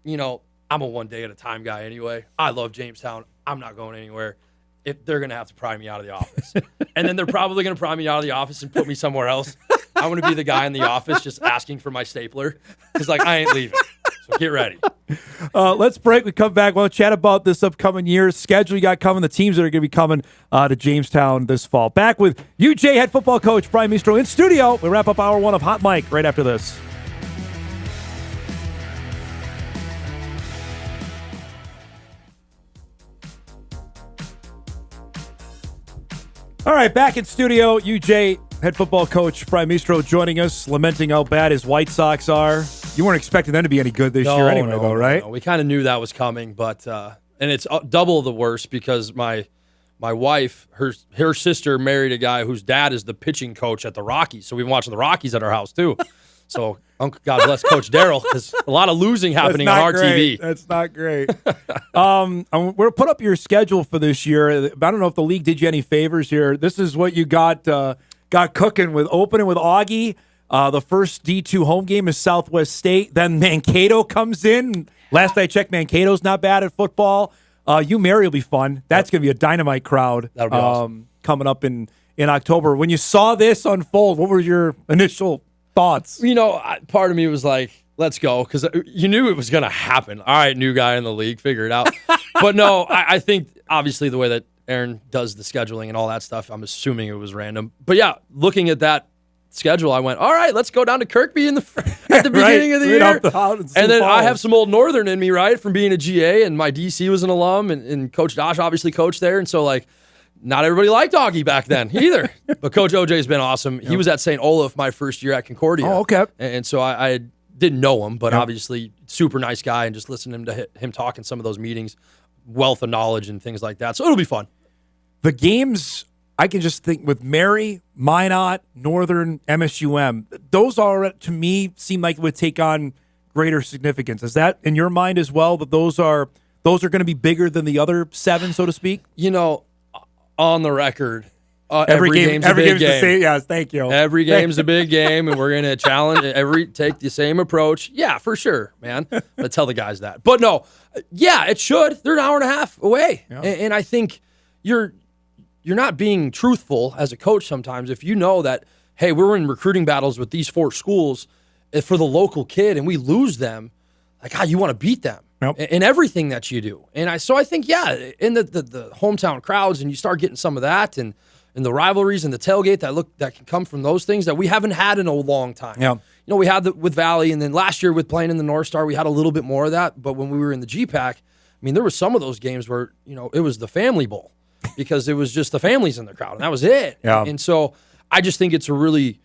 I'm a one-day-at-a-time guy anyway. I love Jamestown. I'm not going anywhere. If they're going to have to pry me out of the office. And then they're probably going to pry me out of the office and put me somewhere else. I'm going to be the guy in the office just asking for my stapler because, I ain't leaving. So get ready. Let's break. We come back. We'll chat about this upcoming year's schedule you got coming, the teams that are going to be coming to Jamestown this fall. Back with UJ head football coach Brian Mistro in studio. We wrap up hour one of Hot Mic right after this. All right, back in studio, UJ head football coach Brian Mistro joining us, lamenting how bad his White Sox are. You weren't expecting them to be any good this year anyway, though, right? No. We kind of knew that was coming, but and it's double the worst because my wife, her sister married a guy whose dad is the pitching coach at the Rockies, so we've been watching the Rockies at our house too. So God bless Coach Darryl. There's a lot of losing happening on our TV. That's not great. We're going to put up your schedule for this year. I don't know if the league did you any favors here. This is what you got cooking with opening with Augie. The first D2 home game is Southwest State. Then Mankato comes in. Last I checked, Mankato's not bad at football. UMary will be fun. That's going to be a dynamite crowd. That'll be awesome. Coming up in October. When you saw this unfold, what were your initial thoughts? Part of me was like, let's go, because you knew it was going to happen. All right, new guy in the league, figure it out. But no, I think obviously the way that Aaron does the scheduling and all that stuff, I'm assuming it was random. But yeah, looking at that schedule, I went, all right, let's go down to Kirkby at the beginning of the year. And then I have some old Northern in me, right, from being a GA, and my DC was an alum, and Coach Dosh obviously coached there. And so, like, not everybody liked Augie back then either. But Coach OJ's been awesome. He was at St. Olaf my first year at Concordia. Oh, okay. And so I didn't know him, but obviously super nice guy, and just listening to him talk in some of those meetings, wealth of knowledge and things like that. So it'll be fun. The games, I can just think with Mary, Minot, Northern, MSUM, those are, to me, seem like it would take on greater significance. Is that in your mind as well, that those are going to be bigger than the other 7, so to speak? On the record, every game's a big game. Yes, thank you. Every game's a big game, and we're going to challenge take the same approach. Yeah, for sure, man. I tell the guys that. But no, yeah, it should. They're an hour and a half away. Yeah. And I think you're not being truthful as a coach sometimes if you know that, hey, we're in recruiting battles with these 4 schools for the local kid, and we lose them. Like, you want to beat them. Nope. In everything that you do. And I think, yeah, in the hometown crowds, and you start getting some of that, and the rivalries and the tailgate that can come from those things that we haven't had in a long time. Yeah. We had with Valley, and then last year with playing in the North Star, we had a little bit more of that. But when we were in the GPAC, there was some of those games where, it was the family bowl because it was just the families in the crowd, and that was it. Yeah. And so I just think it's a really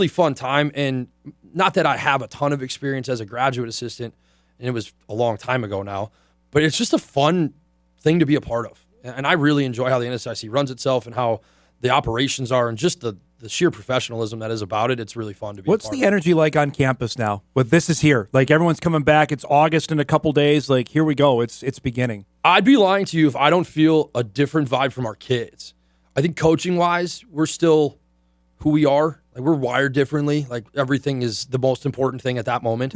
fun time. And not that I have a ton of experience as a graduate assistant, and it was a long time ago now, but it's just a fun thing to be a part of. And I really enjoy how the NSIC runs itself and how the operations are, and just the sheer professionalism that is about it. It's really fun to be a part of. What's the energy like on campus now? But this is here. Like, everyone's coming back. It's August in a couple days. Like, here we go. It's beginning. I'd be lying to you if I don't feel a different vibe from our kids. I think coaching-wise, we're still who we are. Like, we're wired differently. Like, everything is the most important thing at that moment.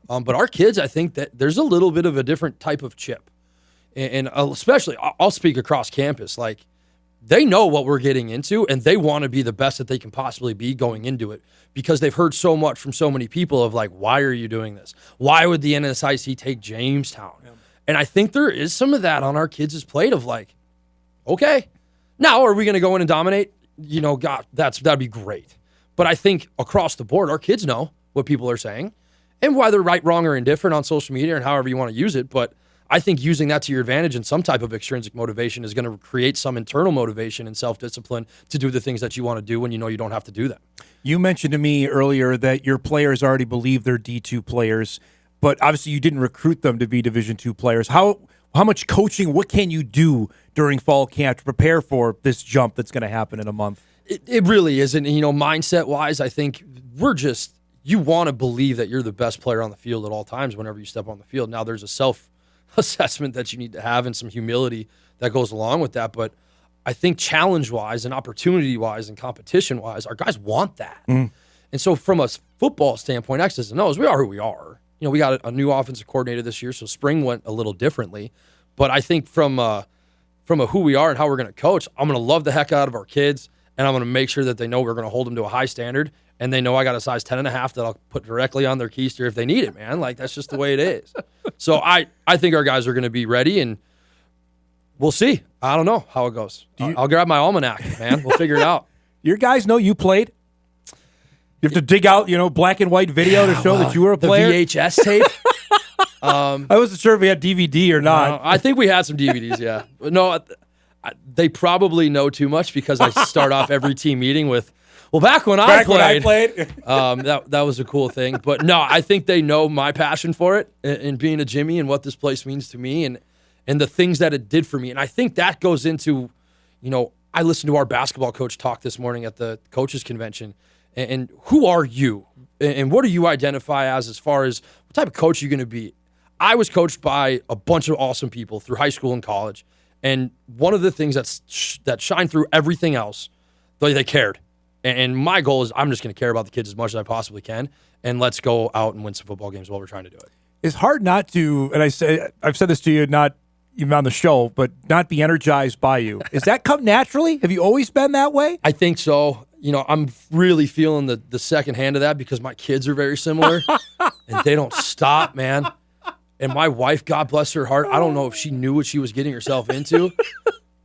But our kids, I think that there's a little bit of a different type of chip. And especially, I'll speak across campus. Like, they know what we're getting into, and they want to be the best that they can possibly be going into it because they've heard so much from so many people of, like, why are you doing this? Why would the NSIC take Jamestown? Yeah. And I think there is some of that on our kids' plate of, like, okay, now are we going to go in and dominate? God, that'd be great. But I think across the board, our kids know what people are saying and why they're right, wrong, or indifferent on social media and however you want to use it. But I think using that to your advantage and some type of extrinsic motivation is going to create some internal motivation and self-discipline to do the things that you want to do when you know you don't have to do them. You mentioned to me earlier that your players already believe they're D2 players, but obviously you didn't recruit them to be Division II players. How much coaching, what can you do during fall camp to prepare for this jump that's going to happen in a month? It really isn't. Mindset-wise, I think you want to believe that you're the best player on the field at all times whenever you step on the field. Now, there's a self-assessment that you need to have and some humility that goes along with that. But I think challenge-wise and opportunity-wise and competition-wise, our guys want that. And so from a football standpoint, X's and O's, we are who we are. We got a new offensive coordinator this year, so spring went a little differently. But I think from a who we are and how we're going to coach, I'm going to love the heck out of our kids, and I'm going to make sure that they know we're going to hold them to a high standard. and they know I got a size 10.5 that I'll put directly on their keister if they need it, man. Like, that's just the way it is. So I think our guys are going to be ready, and we'll see. I don't know how it goes. I'll grab my almanac, man. We'll figure it out. Your guys know you played? You have to dig out, black and white video to show that you were a player? The VHS tape? I wasn't sure if we had DVD or not. I think we had some DVDs, yeah. But no, they probably know too much because I start off every team meeting with, well, back when I played. That was a cool thing. But no, I think they know my passion for it and being a Jimmy and what this place means to me and the things that it did for me. And I think that goes into, I listened to our basketball coach talk this morning at the coaches convention. And who are you? And what do you identify as far as what type of coach you're going to be? I was coached by a bunch of awesome people through high school and college. And one of the things that shined through everything else, they cared. And my goal is I'm just going to care about the kids as much as I possibly can. And let's go out and win some football games while we're trying to do it. It's hard not to, and I've said this to you, not even on the show, but not be energized by you. Does that come naturally? Have you always been that way? I think so. I'm really feeling the second hand of that because my kids are very similar and they don't stop, man. And my wife, God bless her heart, I don't know if she knew what she was getting herself into,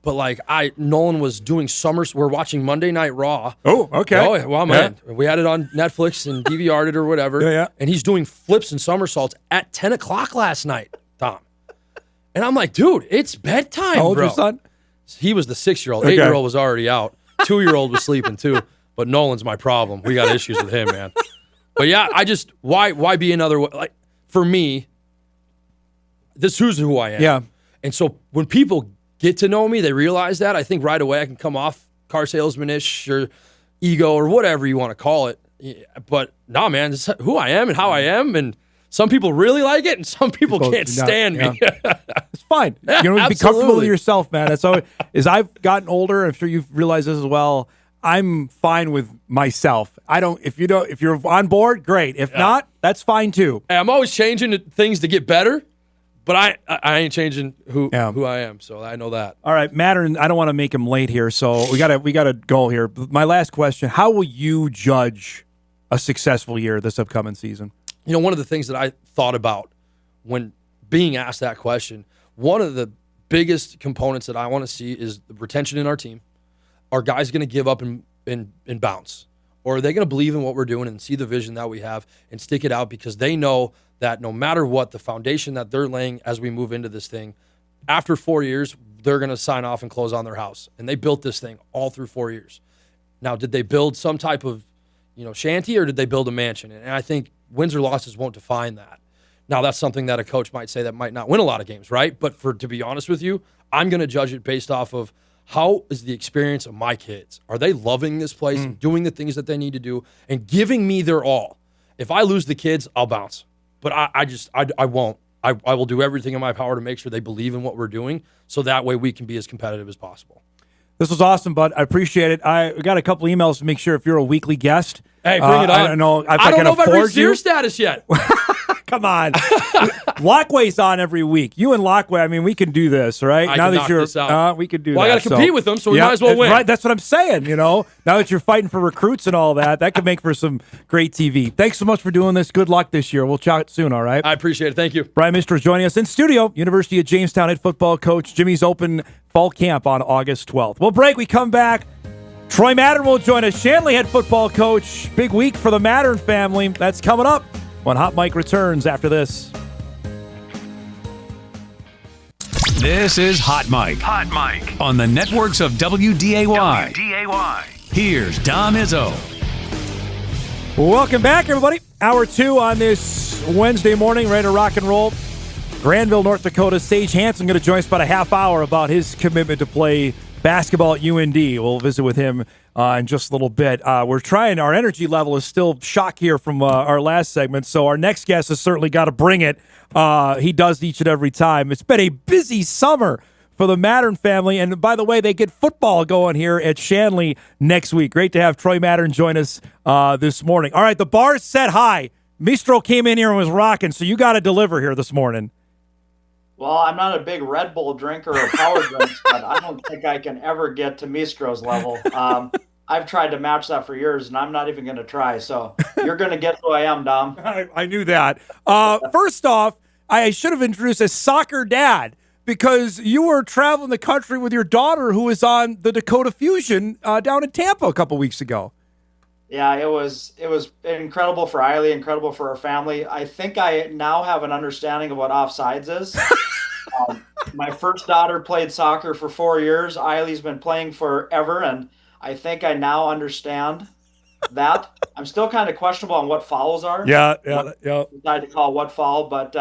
but Nolan was doing we're watching Monday Night Raw. Oh, okay. Oh, well, man. Yeah. We had it on Netflix and DVR'd it or whatever. Yeah. And he's doing flips and somersaults at 10 o'clock last night, Tom. And I'm like, dude, it's bedtime, How old bro. your son? He was the 6-year-old. Okay. 8-year-old was already out. 2-year-old was sleeping too. But Nolan's my problem. We got issues with him, man. But yeah, why be another way? Like, for me, this is who I am. Yeah. And so when people get to know me, they realize that. I think right away I can come off car salesman-ish or ego or whatever you want to call it. But nah, man, this is who I am and how I am. And some people really like it, and some people can't stand me. It's fine. Yeah, be comfortable with yourself, man. That's always, as I've gotten older, I'm sure you've realized this as well. I'm fine with myself. If you're on board, great. If not, that's fine too. Hey, I'm always changing things to get better, but I ain't changing who I am. So I know that. All right, Mattern, I don't want to make him late here, so we gotta go here. My last question: how will you judge a successful year this upcoming season? One of the things that I thought about when being asked that question, one of the biggest components that I want to see is the retention in our team. Are guys going to give up and bounce? Or are they going to believe in what we're doing and see the vision that we have and stick it out because they know that no matter what, the foundation that they're laying as we move into this thing, after 4 years, they're going to sign off and close on their house. And they built this thing all through 4 years. Now, did they build some type of shanty or did they build a mansion? And I think wins or losses won't define that. Now, that's something that a coach might say that might not win a lot of games, right? But to be honest with you, I'm going to judge it based off of how is the experience of my kids? Are they loving this place and doing the things that they need to do and giving me their all? If I lose the kids, I'll bounce. But I won't. I will do everything in my power to make sure they believe in what we're doing so that way we can be as competitive as possible. This was awesome, bud. I appreciate it. We got a couple emails to make sure if you're a weekly guest. Hey, bring it on. I don't know if I can don't know if I afford reached you. your status yet. Come on. Lockway's on every week. You and Lockway, we can do this, right? I can knock this out. We could do well, that. I got to compete with them, so we might as well win. Right, that's what I'm saying, Now that you're fighting for recruits and all that could make for some great TV. Thanks so much for doing this. Good luck this year. We'll chat soon, all right? I appreciate it. Thank you. Brian Mistro joining us in studio. University of Jamestown head football coach. Jimmy's open fall camp on August 12th. We'll break. We come back. Troy Mattern will join us. Shanley head football coach. Big week for the Mattern family. That's coming up when Hot Mike returns after this. This is Hot Mike. Hot Mike. On the networks of WDAY. WDAY. Here's Dom Izzo. Welcome back, everybody. Hour 2 on this Wednesday morning, ready to rock and roll. Granville, North Dakota, Sage Hanson going to join us about a half hour about his commitment to play basketball at UND. We'll visit with him in just a little bit. We're trying, our energy level is still shock here from our last segment, so our next guest has certainly got to bring it. He does each and every time. It's been a busy summer for the Mattern family, and by the way, they get football going here at Shanley next week. Great to have Troy Mattern join us this morning. All right, the bar's set high. Mistro came in here and was rocking, so you got to deliver here this morning. Well, I'm not a big Red Bull drinker or power drinks, but I don't think I can ever get to Mistro's level. I've tried to match that for years, and I'm not even going to try. So you're going to get who I am, Dom. I knew that. First off, I should have introduced a soccer dad because you were traveling the country with your daughter who was on the Dakota Fusion down in Tampa a couple weeks ago. Yeah, it was incredible for Eiley, incredible for our family. I think I now have an understanding of what offsides is. My first daughter played soccer for 4 years. Eiley's been playing forever, and I think I now understand that. I'm still kind of questionable on what fouls are. Yeah. Decide to call what foul, but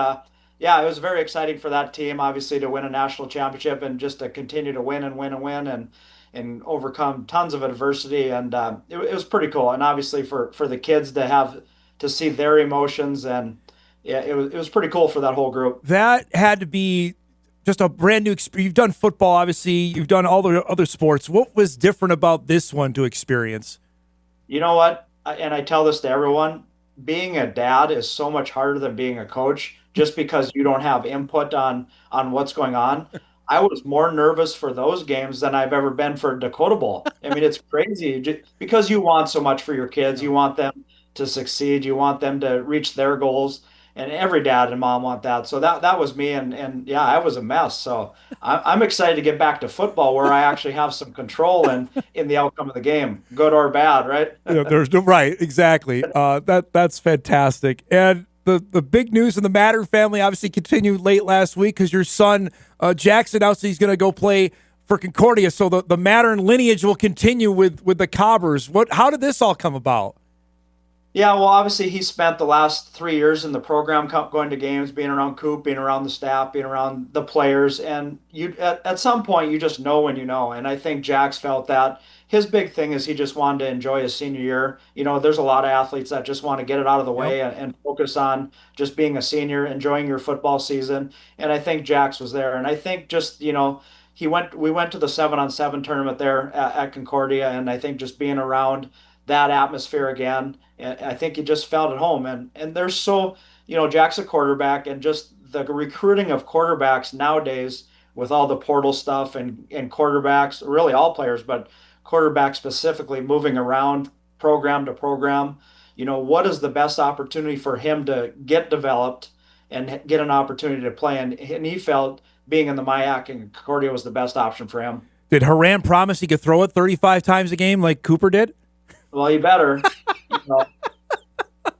yeah, it was very exciting for that team, obviously, to win a national championship and just to continue to win and win and win and overcome tons of adversity, and it was pretty cool. And obviously for the kids to have to see their emotions, and yeah, it was pretty cool for that whole group. That had to be just a brand new experience. You've done football, obviously. You've done all the other sports. What was different about this one to experience? You know what? And I tell this to everyone, being a dad is so much harder than being a coach just because you don't have input on what's going on. I was more nervous for those games than I've ever been for Dakota Bowl. I mean, it's crazy because you want so much for your kids. You want them to succeed. You want them to reach their goals. And every dad and mom want that. So that was me. And yeah, I was a mess. So I'm excited to get back to football where I actually have some control in the outcome of the game, good or bad, right? There's no right, exactly. That's fantastic. And the big news in the Mattern family obviously continued late last week because your son Jackson announced he's going to go play for Concordia. So the Mattern lineage will continue with the Cobbers. How did this all come about? Yeah, well, obviously he spent the last 3 years in the program, going to games, being around Coop, being around the staff, being around the players, and you at some point you just know when you know. And I think Jax felt that. His big thing is he just wanted to enjoy his senior year. You know, there's a lot of athletes that just want to get it out of the way and focus on just being a senior, enjoying your football season. And I think Jax was there. And I think just, you know, we went to the 7-on-7 tournament there at Concordia, and I think just being around that atmosphere again, and I think he just felt at home. And there's so, you know, Jack's a quarterback, and just the recruiting of quarterbacks nowadays with all the portal stuff and quarterbacks, really all players, but quarterbacks specifically moving around program to program, you know, what is the best opportunity for him to get developed and get an opportunity to play? And he felt being in the MIAC and Concordia was the best option for him. Did Haran promise he could throw it 35 times a game like Cooper did? Well, you better. You know,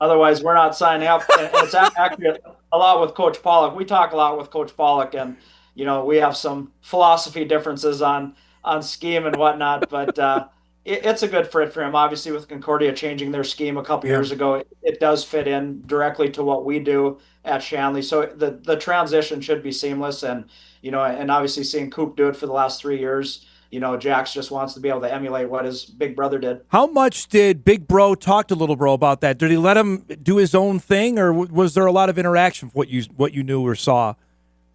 otherwise, we're not signing up. And it's actually a lot with Coach Pollock. We talk a lot with Coach Pollock, and you know, we have some philosophy differences on scheme and whatnot. But it's a good fit for him. Obviously, with Concordia changing their scheme a couple years ago, it does fit in directly to what we do at Shanley. So the transition should be seamless. And you know, and obviously seeing Coop do it for the last 3 years. You know, Jax just wants to be able to emulate what his big brother did. How much did Big Bro talk to Little Bro about that? Did he let him do his own thing, or was there a lot of interaction for what you knew or saw?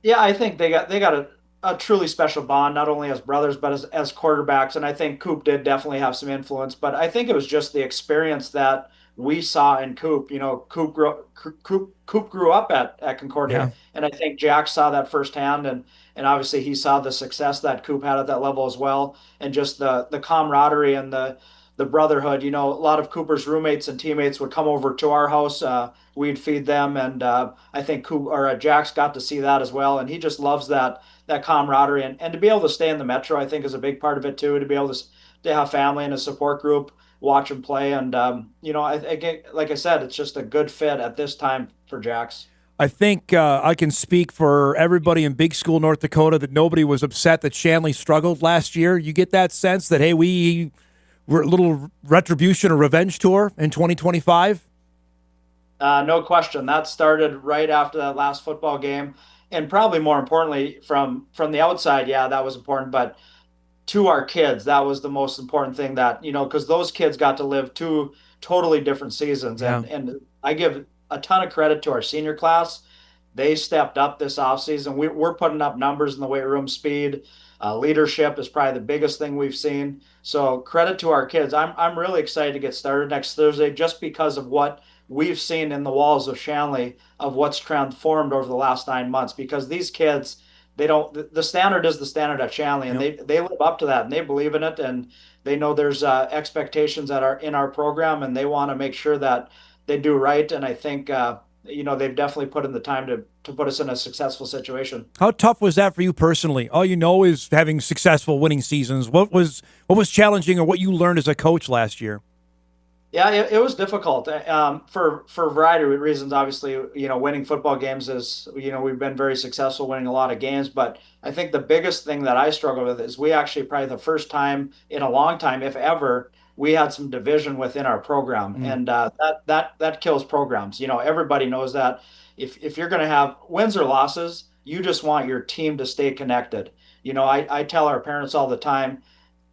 Yeah, I think they got a truly special bond, not only as brothers but as quarterbacks. And I think Coop did definitely have some influence. But I think it was just the experience that we saw in Coop. You know, Coop grew up at Concordia, and I think Jax saw that firsthand. And obviously he saw the success that Coop had at that level as well, and just the camaraderie and the brotherhood. You know, a lot of Cooper's roommates and teammates would come over to our house. We'd feed them, and I think Jax got to see that as well. And he just loves that camaraderie, and to be able to stay in the Metro, I think, is a big part of it too. To be able to have family and a support group, watch him play, and you know, like I said, it's just a good fit at this time for Jax. I think I can speak for everybody in Big School, North Dakota, that nobody was upset that Shanley struggled last year. You get that sense that, hey, we're a little retribution or revenge tour in 2025? No question. That started right after that last football game. And probably more importantly, from the outside, yeah, that was important. But to our kids, that was the most important thing, that, you know, because those kids got to live 2 totally different seasons. Yeah. And I give a ton of credit to our senior class. They stepped up this offseason. We're putting up numbers in the weight room. Speed, leadership is probably the biggest thing we've seen. So credit to our kids. I'm really excited to get started next Thursday just because of what we've seen in the walls of Shanley, of what's transformed over the last 9 months, because these kids, they don't. The standard is the standard at Shanley, and they live up to that, and they believe in it, and they know there's expectations that are in our program, and they want to make sure that they do right. And I think they've definitely put in the time to put us in a successful situation. How tough was that for you personally? All you know is having successful winning seasons. What was challenging, or what you learned as a coach last year? Yeah, it was difficult for a variety of reasons. Obviously, winning football games is, we've been very successful winning a lot of games. But I think the biggest thing that I struggle with is we actually probably the first time in a long time, if ever, we had some division within our program, and that kills programs. Everybody knows that if you're going to have wins or losses, you just want your team to stay connected. I tell our parents all the time,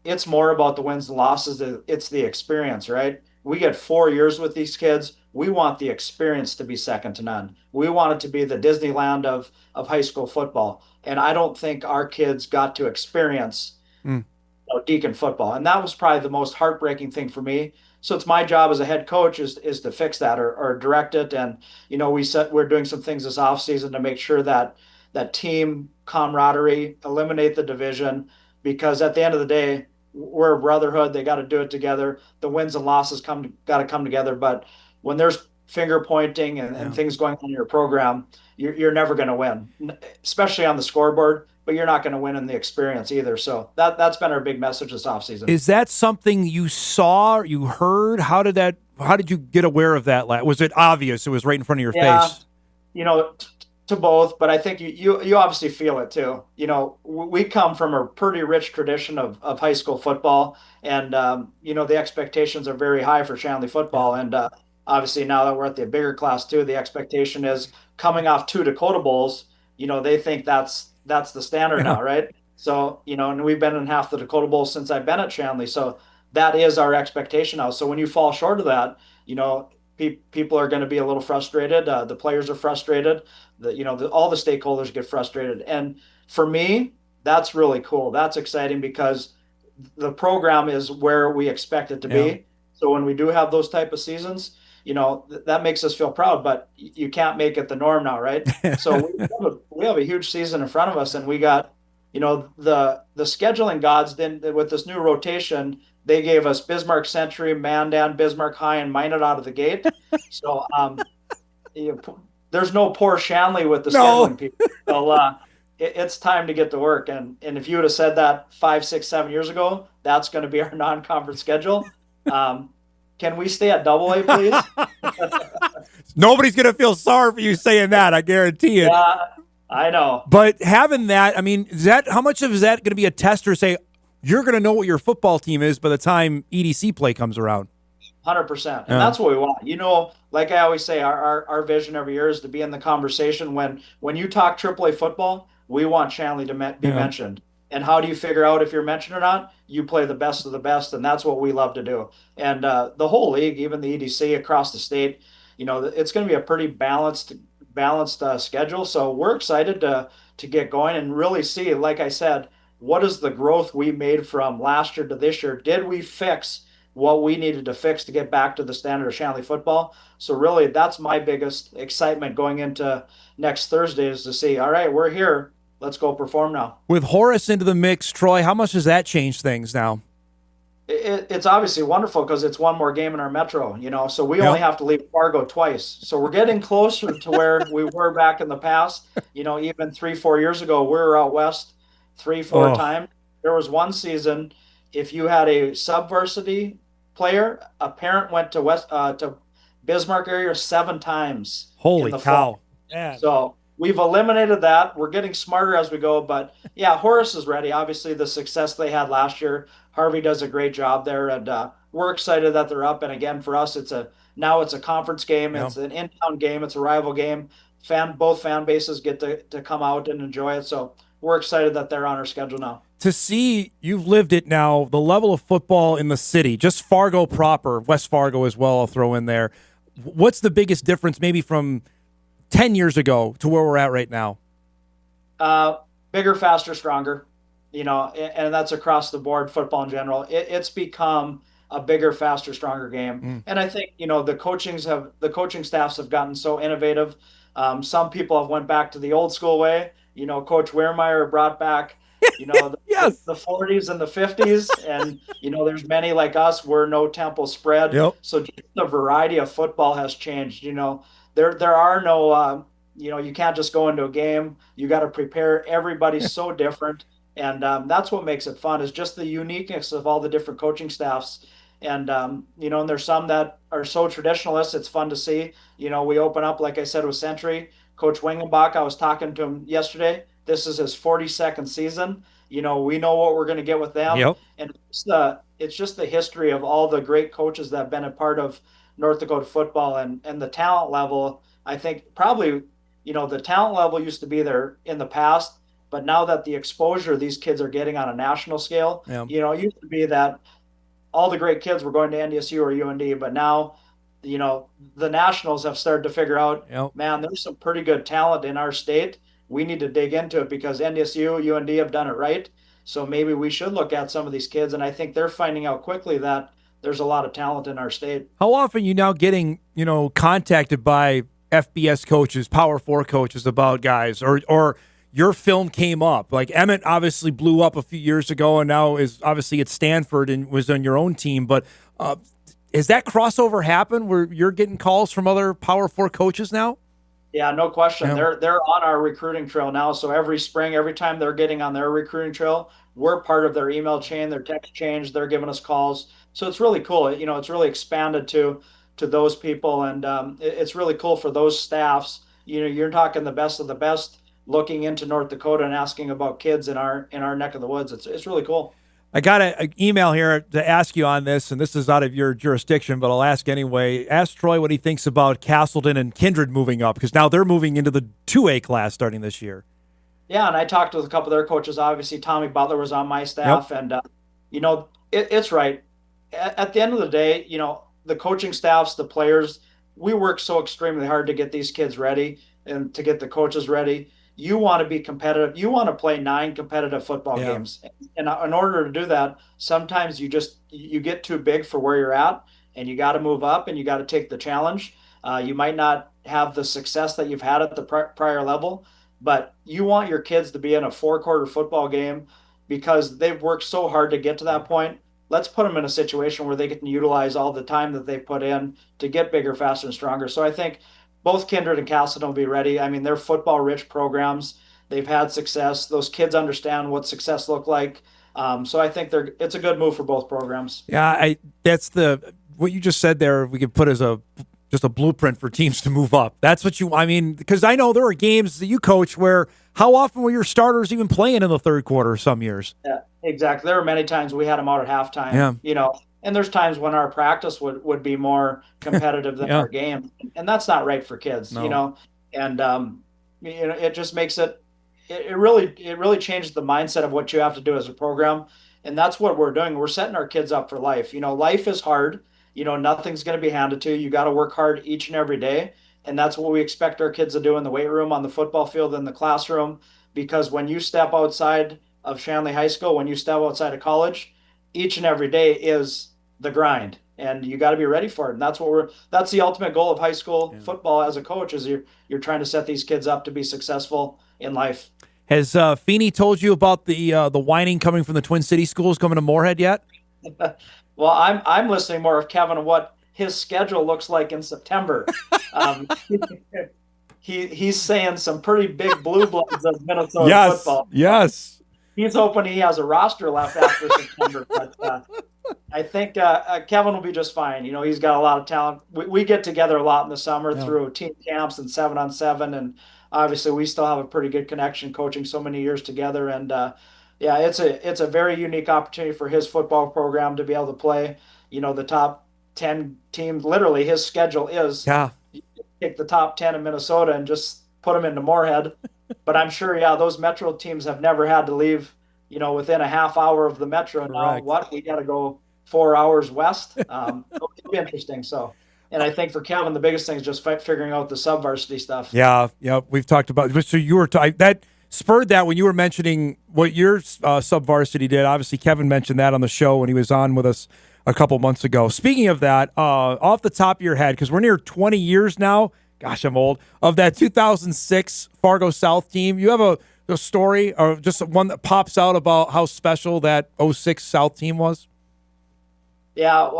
it's more about the wins and losses. It's the experience, right? We get 4 years with these kids. We want the experience to be second to none. We want it to be the Disneyland of high school football. And I don't think our kids got to experience Deacon football. And that was probably the most heartbreaking thing for me. So it's my job as a head coach is to fix that or direct it. And, we're doing some things this offseason to make sure that team camaraderie, eliminate the division, because at the end of the day, we're a brotherhood. They got to do it together. The wins and losses got to come together. But when there's finger pointing and things going on in your program, you're never going to win, especially on the scoreboard. But you're not going to win in the experience either. So that's been our big message this offseason. Is that something you saw, you heard? How did you get aware of that? Was it obvious? It was right in front of your face? To both, but I think you obviously feel it too. We come from a pretty rich tradition of high school football, and the expectations are very high for Shanley football. And obviously now that we're at the bigger class too, the expectation is coming off 2 Dakota Bowls. They think that's the standard now, right? So and we've been in half the Dakota Bowl since I've been at Shanley, so that is our expectation now. So when you fall short of that, people are going to be a little frustrated. The players are frustrated. All the stakeholders get frustrated. And for me, that's really cool. That's exciting because the program is where we expect it to be. So when we do have those type of seasons, that makes us feel proud, but you can't make it the norm now, right? So we have a huge season in front of us, and we got, the scheduling gods then with this new rotation, they gave us Bismarck Century, Mandan, Bismarck High, and Minot out of the gate. So there's no poor Shanley with the scheduling people. So it's time to get to work. And if you would have said that 5, 6, 7 years ago, that's going to be our non-conference schedule. Can we stay at AA, please? Nobody's going to feel sorry for you saying that, I guarantee it. Yeah, I know. But having that, how much of is that going to be a tester? Say, you're going to know what your football team is by the time EDC play comes around. 100%. And that's what we want. Like I always say, our vision every year is to be in the conversation. When you talk AAA football, we want Shanley to be mentioned. And how do you figure out if you're mentioned or not? You play the best of the best, and that's what we love to do. And the whole league, even the EDC across the state, it's going to be a pretty balanced schedule. So we're excited to get going and really see, like I said, what is the growth we made from last year to this year? Did we fix what we needed to fix to get back to the standard of Shanley football? So really, that's my biggest excitement going into next Thursday is to see, all right, we're here. Let's go perform now. With Horace into the mix, Troy, how much does that change things now? It's obviously wonderful because it's one more game in our Metro, so we only have to leave Fargo twice. So we're getting closer to where we were back in the past. Even 3, 4 years ago, we were out west 3, 4 times. There was one season, if you had a subversity player, a parent went to Bismarck area 7 times. Holy cow. Yeah. So we've eliminated that. We're getting smarter as we go. But, yeah, Horace is ready. Obviously, the success they had last year, Harvey does a great job there. And we're excited that they're up. And, again, for us, it's a conference game. It's an in-town game. It's a rival game. Both fan bases get to come out and enjoy it. So we're excited that they're on our schedule now. To see, you've lived it now, the level of football in the city, just Fargo proper, West Fargo as well, I'll throw in there. What's the biggest difference maybe from 10 years ago to where we're at right now? Bigger, faster, stronger, and that's across the board, football in general. It's become a bigger, faster, stronger game. And I think, the coaching staffs have gotten so innovative. Some people have went back to the old school way. Coach Wehrmeyer brought back, Yes. the 40s and the 50s. And, there's many like us where no temple spread. Yep. So just the variety of football has changed. There are no, you can't just go into a game. You got to prepare. Everybody's so different. And that's what makes it fun, is just the uniqueness of all the different coaching staffs. And, and there's some that are so traditionalist, it's fun to see. We open up, like I said, with Century. Coach Wingenbach, I was talking to him yesterday. This is his 42nd season. We know what we're going to get with them. Yep. And it's just the history of all the great coaches that have been a part of North Dakota football, and the talent level. I think probably, the talent level used to be there in the past, but now that the exposure these kids are getting on a national scale, Yep. It used to be that all the great kids were going to NDSU or UND, but now, the nationals have started to figure out, Yep. man, there's some pretty good talent in our state. We need to dig into it because NDSU, UND have done it right. So maybe we should look at some of these kids. And I think they're finding out quickly that there's a lot of talent in our state. How often are you now getting, contacted by FBS coaches, Power 4 coaches about guys, or your film came up? Like Emmett obviously blew up a few years ago and now is obviously at Stanford and was on your own team. But has that crossover happened where you're getting calls from other Power 4 coaches now? Yeah, no question. Yeah. They're on our recruiting trail now. So every spring, every time they're getting on their recruiting trail, we're part of their email chain, their text chain. They're giving us calls. So it's really cool. It's really expanded to those people, and it's really cool for those staffs. You're talking the best of the best looking into North Dakota and asking about kids in our neck of the woods. It's really cool. I got an email here to ask you on this, and this is out of your jurisdiction, but I'll ask anyway. Ask Troy what he thinks about Castleton and Kindred moving up, because now they're moving into the 2A class starting this year. Yeah, and I talked with a couple of their coaches. Obviously, Tommy Butler was on my staff, Yep. and it's right. At the end of the day, the coaching staffs, the players, we work so extremely hard to get these kids ready and to get the coaches ready. You want to be competitive. You want to play 9 competitive football Yeah. games. And in order to do that, sometimes you get too big for where you're at, and you got to move up and you got to take the challenge. You might not have the success that you've had at the prior level, but you want your kids to be in a 4-quarter football game because they've worked so hard to get to that point. Let's put them in a situation where they can utilize all the time that they put in to get bigger, faster, and stronger. So I think both Kindred and Castleton will be ready. I mean, they're football-rich programs. They've had success. Those kids understand what success looked like. So I think it's a good move for both programs. Yeah, that's what you just said there. We could put as just a blueprint for teams to move up. That's what because I know there are games that you coach where how often were your starters even playing in the third quarter some years? Yeah, exactly. There were many times we had them out at halftime. Yeah. And there's times when our practice would be more competitive than Yeah. our game, and that's not right for kids. No. And it just makes it really changes the mindset of what you have to do as a program, and that's what we're doing. We're setting our kids up for life. Life is hard. Nothing's going to be handed to you. You got to work hard each and every day, and that's what we expect our kids to do in the weight room, on the football field, in the classroom. Because when you step outside of Shanley High School, when you step outside of college, each and every day is the grind, and you got to be ready for it. And that's the ultimate goal of high school football as a coach, is you're trying to set these kids up to be successful in life. Has Feeney told you about the whining coming from the Twin City schools coming to Moorhead yet? Well, I'm listening more of Kevin, what his schedule looks like in September. He's saying some pretty big blue bloods of Minnesota football. Yes. He's hoping he has a roster left after September, but I think Kevin will be just fine. He's got a lot of talent. We get together a lot in the summer through team camps and 7-on-7, and obviously we still have a pretty good connection coaching so many years together. And it's a very unique opportunity for his football program to be able to play, the top 10 teams. Literally, his schedule is pick the top 10 in Minnesota and just put them into Moorhead. But I'm sure, those Metro teams have never had to leave, within a half hour of the Metro. Now, we got to go 4 hours west. It'll be interesting. So, and I think for Kevin, the biggest thing is just figuring out the sub-varsity stuff. Yeah, we've talked about it. So you were that spurred that when you were mentioning what your sub-varsity did. Obviously, Kevin mentioned that on the show when he was on with us a couple months ago. Speaking of that, off the top of your head, because we're near 20 years now, gosh, I'm old, of that 2006 Fargo South team, you have a the story, or just one that pops out about how special that '06 South team was? Yeah,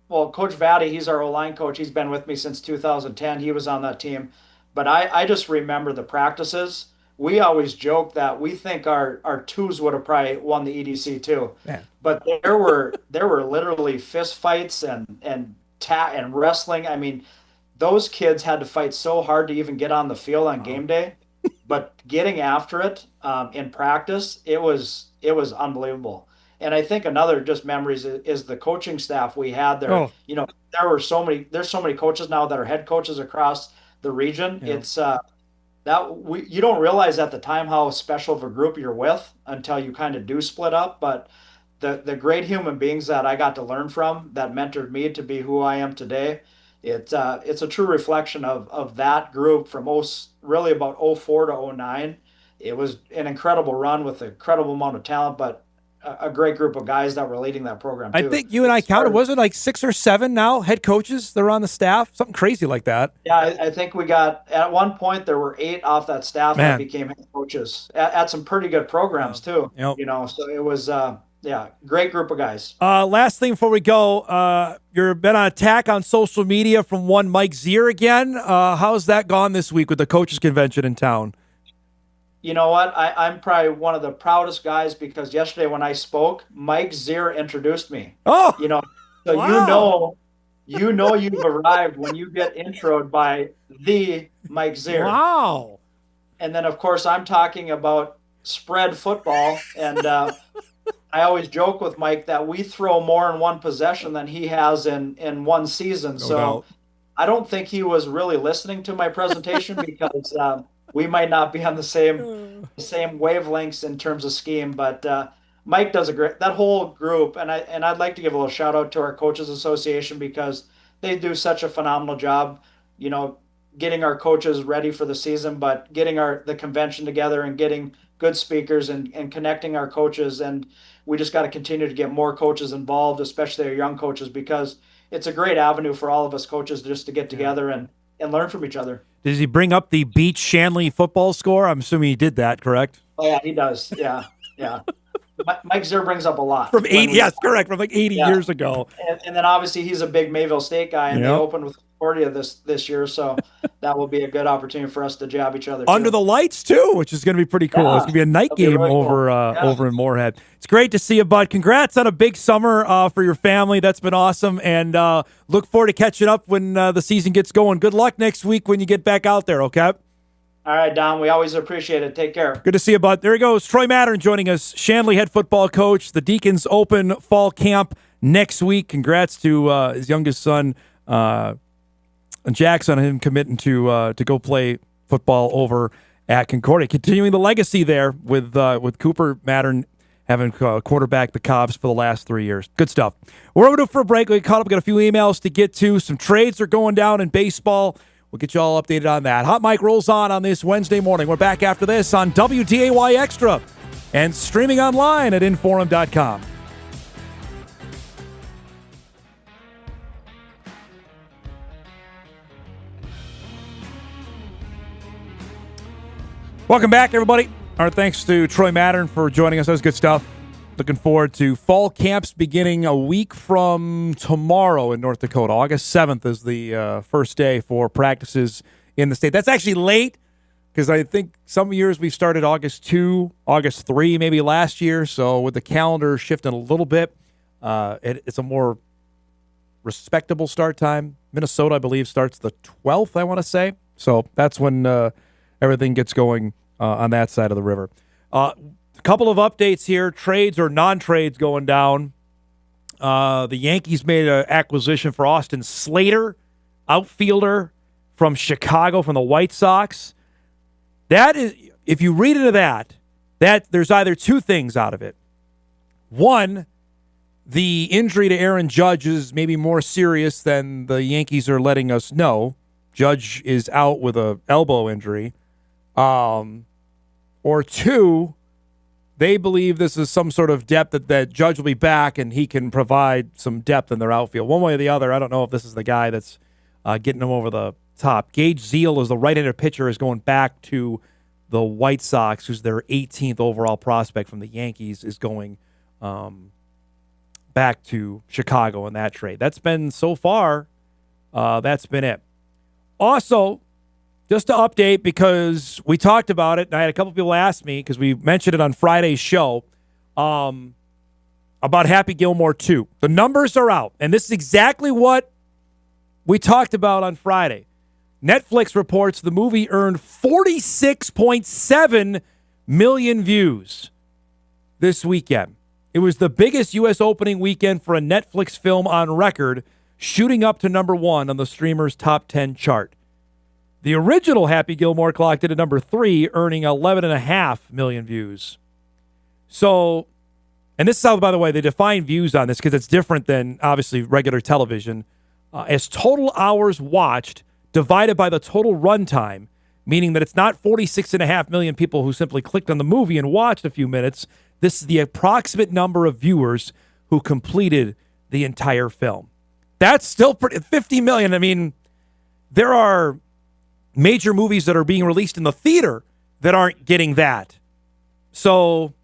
well, Coach Vaddy, he's our O-line coach. He's been with me since 2010. He was on that team. But I just remember the practices. We always joke that we think our twos would have probably won the EDC too. Yeah. But there were literally fist fights and wrestling. I mean, those kids had to fight so hard to even get on the field on game day. But getting after it in practice, it was unbelievable. And I think another just memories is the coaching staff we had there. Oh. You know, there's so many coaches now that are head coaches across the region. Yeah. It's you don't realize at the time how special of a group you're with until you kind of do split up. But the great human beings that I got to learn from that mentored me to be who I am today, it's a true reflection of that group from really about 04 to 09. It was an incredible run with an incredible amount of talent, but a great group of guys that were leading that program too. I think you and I counted, was it like 6 or 7 now head coaches that are on the staff? Something crazy like that. Yeah, I think we got, at one point there were 8 off that staff Man. that became head coaches at some pretty good programs too. Yep. You know, so it was great group of guys. Last thing before we go, you've been on attack on social media from one Mike Zier again. How's that gone this week with the coaches convention in town? You know what? I'm probably one of the proudest guys because yesterday when I spoke, Mike Zier introduced me. Oh, you know, so wow. you know you've arrived when you get introed by the Mike Zier. Wow. And then of course I'm talking about spread football, and I always joke with Mike that we throw more in one possession than he has in one season. No doubt. I don't think he was really listening to my presentation because we might not be on the same wavelengths in terms of scheme, but Mike does that whole group, and I'd like to give a little shout out to our Coaches Association because they do such a phenomenal job, you know, getting our coaches ready for the season, but getting the convention together and getting good speakers and connecting our coaches. And we just got to continue to get more coaches involved, especially our young coaches, because it's a great avenue for all of us coaches just to get together and learn from each other. Does he bring up the beat Shanley football score? I'm assuming he did that, correct? Oh yeah, he does. Yeah. Mike Zier brings up a lot. From 80, yes, correct, from like 80 years ago. And then obviously he's a big Mayville State guy, and they opened with Concordia this year, so that will be a good opportunity for us to jab each other. Under the lights too, which is going to be pretty cool. Yeah, it's going to be a night game really over cool. over in Moorhead. It's great to see you, bud. Congrats on a big summer for your family. That's been awesome, and look forward to catching up when the season gets going. Good luck next week when you get back out there, okay? All right, Don. We always appreciate it. Take care. Good to see you, bud. There he goes. Troy Mattern joining us, Shanley head football coach. The Deacons open fall camp next week. Congrats to his youngest son, Jackson, and him committing to go play football over at Concordia. Continuing the legacy there with Cooper Mattern having quarterback the Cobs for the last 3 years. Good stuff. We're over to for a break. We caught up. We got a few emails to get to. Some trades are going down in baseball. We'll get you all updated on that. Hot Mic rolls on this Wednesday morning. We're back after this on WDAY Extra and streaming online at Inforum.com. Welcome back, everybody. Our thanks to Troy Mattern for joining us. That was good stuff. Looking forward to fall camps beginning a week from tomorrow in North Dakota. August 7th is the first day for practices in the state. That's actually late because I think some years we've started August 2, August 3 maybe last year. So with the calendar shifting a little bit, it's a more respectable start time. Minnesota, I believe, starts the 12th, I want to say. So that's when everything gets going on that side of the river. A couple of updates here, trades or non-trades going down. The Yankees made an acquisition for Austin Slater, outfielder from Chicago, from the White Sox. That is, if you read into that there's either two things out of it. One, the injury to Aaron Judge is maybe more serious than the Yankees are letting us know. Judge is out with an elbow injury. Or two, they believe this is some sort of depth that Judge will be back and he can provide some depth in their outfield. One way or the other, I don't know if this is the guy that's getting them over the top. Gage Zeal is the right-handed pitcher, is going back to the White Sox, who's their 18th overall prospect from the Yankees, is going back to Chicago in that trade. That's been so far. That's been it. Also, just to update, because we talked about it, and I had a couple people ask me, because we mentioned it on Friday's show, about Happy Gilmore 2. The numbers are out, and this is exactly what we talked about on Friday. Netflix reports the movie earned 46.7 million views this weekend. It was the biggest U.S. opening weekend for a Netflix film on record, shooting up to number 1 on the streamer's top 10 chart. The original Happy Gilmore clocked it at number 3, earning 11.5 million views. So, and this is how, by the way, they define views on this, because it's different than, obviously, regular television. As total hours watched divided by the total runtime, meaning that it's not 46.5 million people who simply clicked on the movie and watched a few minutes. This is the approximate number of viewers who completed the entire film. That's still 50 million. I mean, there are major movies that are being released in the theater that aren't getting that. So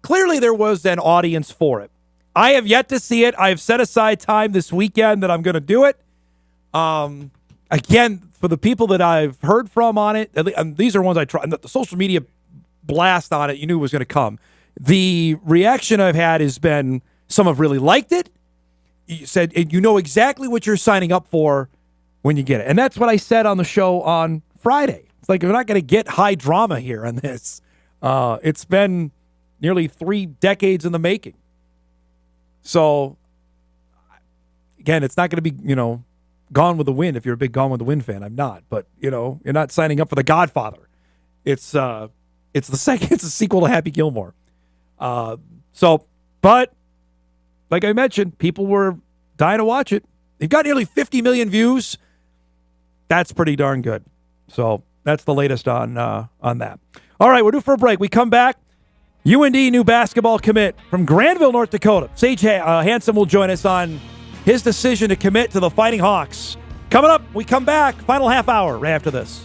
clearly there was an audience for it. I have yet to see it. I've set aside time this weekend that I'm going to do it. Again, for the people that I've heard from on it, these are ones I tried. The social media blast on it, you knew was going to come. The reaction I've had has been, some have really liked it. You said, you know exactly what you're signing up for when you get it. And that's what I said on the show on Friday. It's like, we're not going to get high drama here on this. It's been nearly 3 decades in the making. So, again, it's not going to be, Gone with the Wind if you're a big Gone with the Wind fan. I'm not. But, you're not signing up for The Godfather. It's the sequel to Happy Gilmore. But like I mentioned, people were dying to watch it. They've got nearly 50 million views. That's pretty darn good. So that's the latest on that. All right, we're due for a break. We come back. UND new basketball commit from Granville, North Dakota. Sage Hanson will join us on his decision to commit to the Fighting Hawks. Coming up, we come back. Final half hour right after this.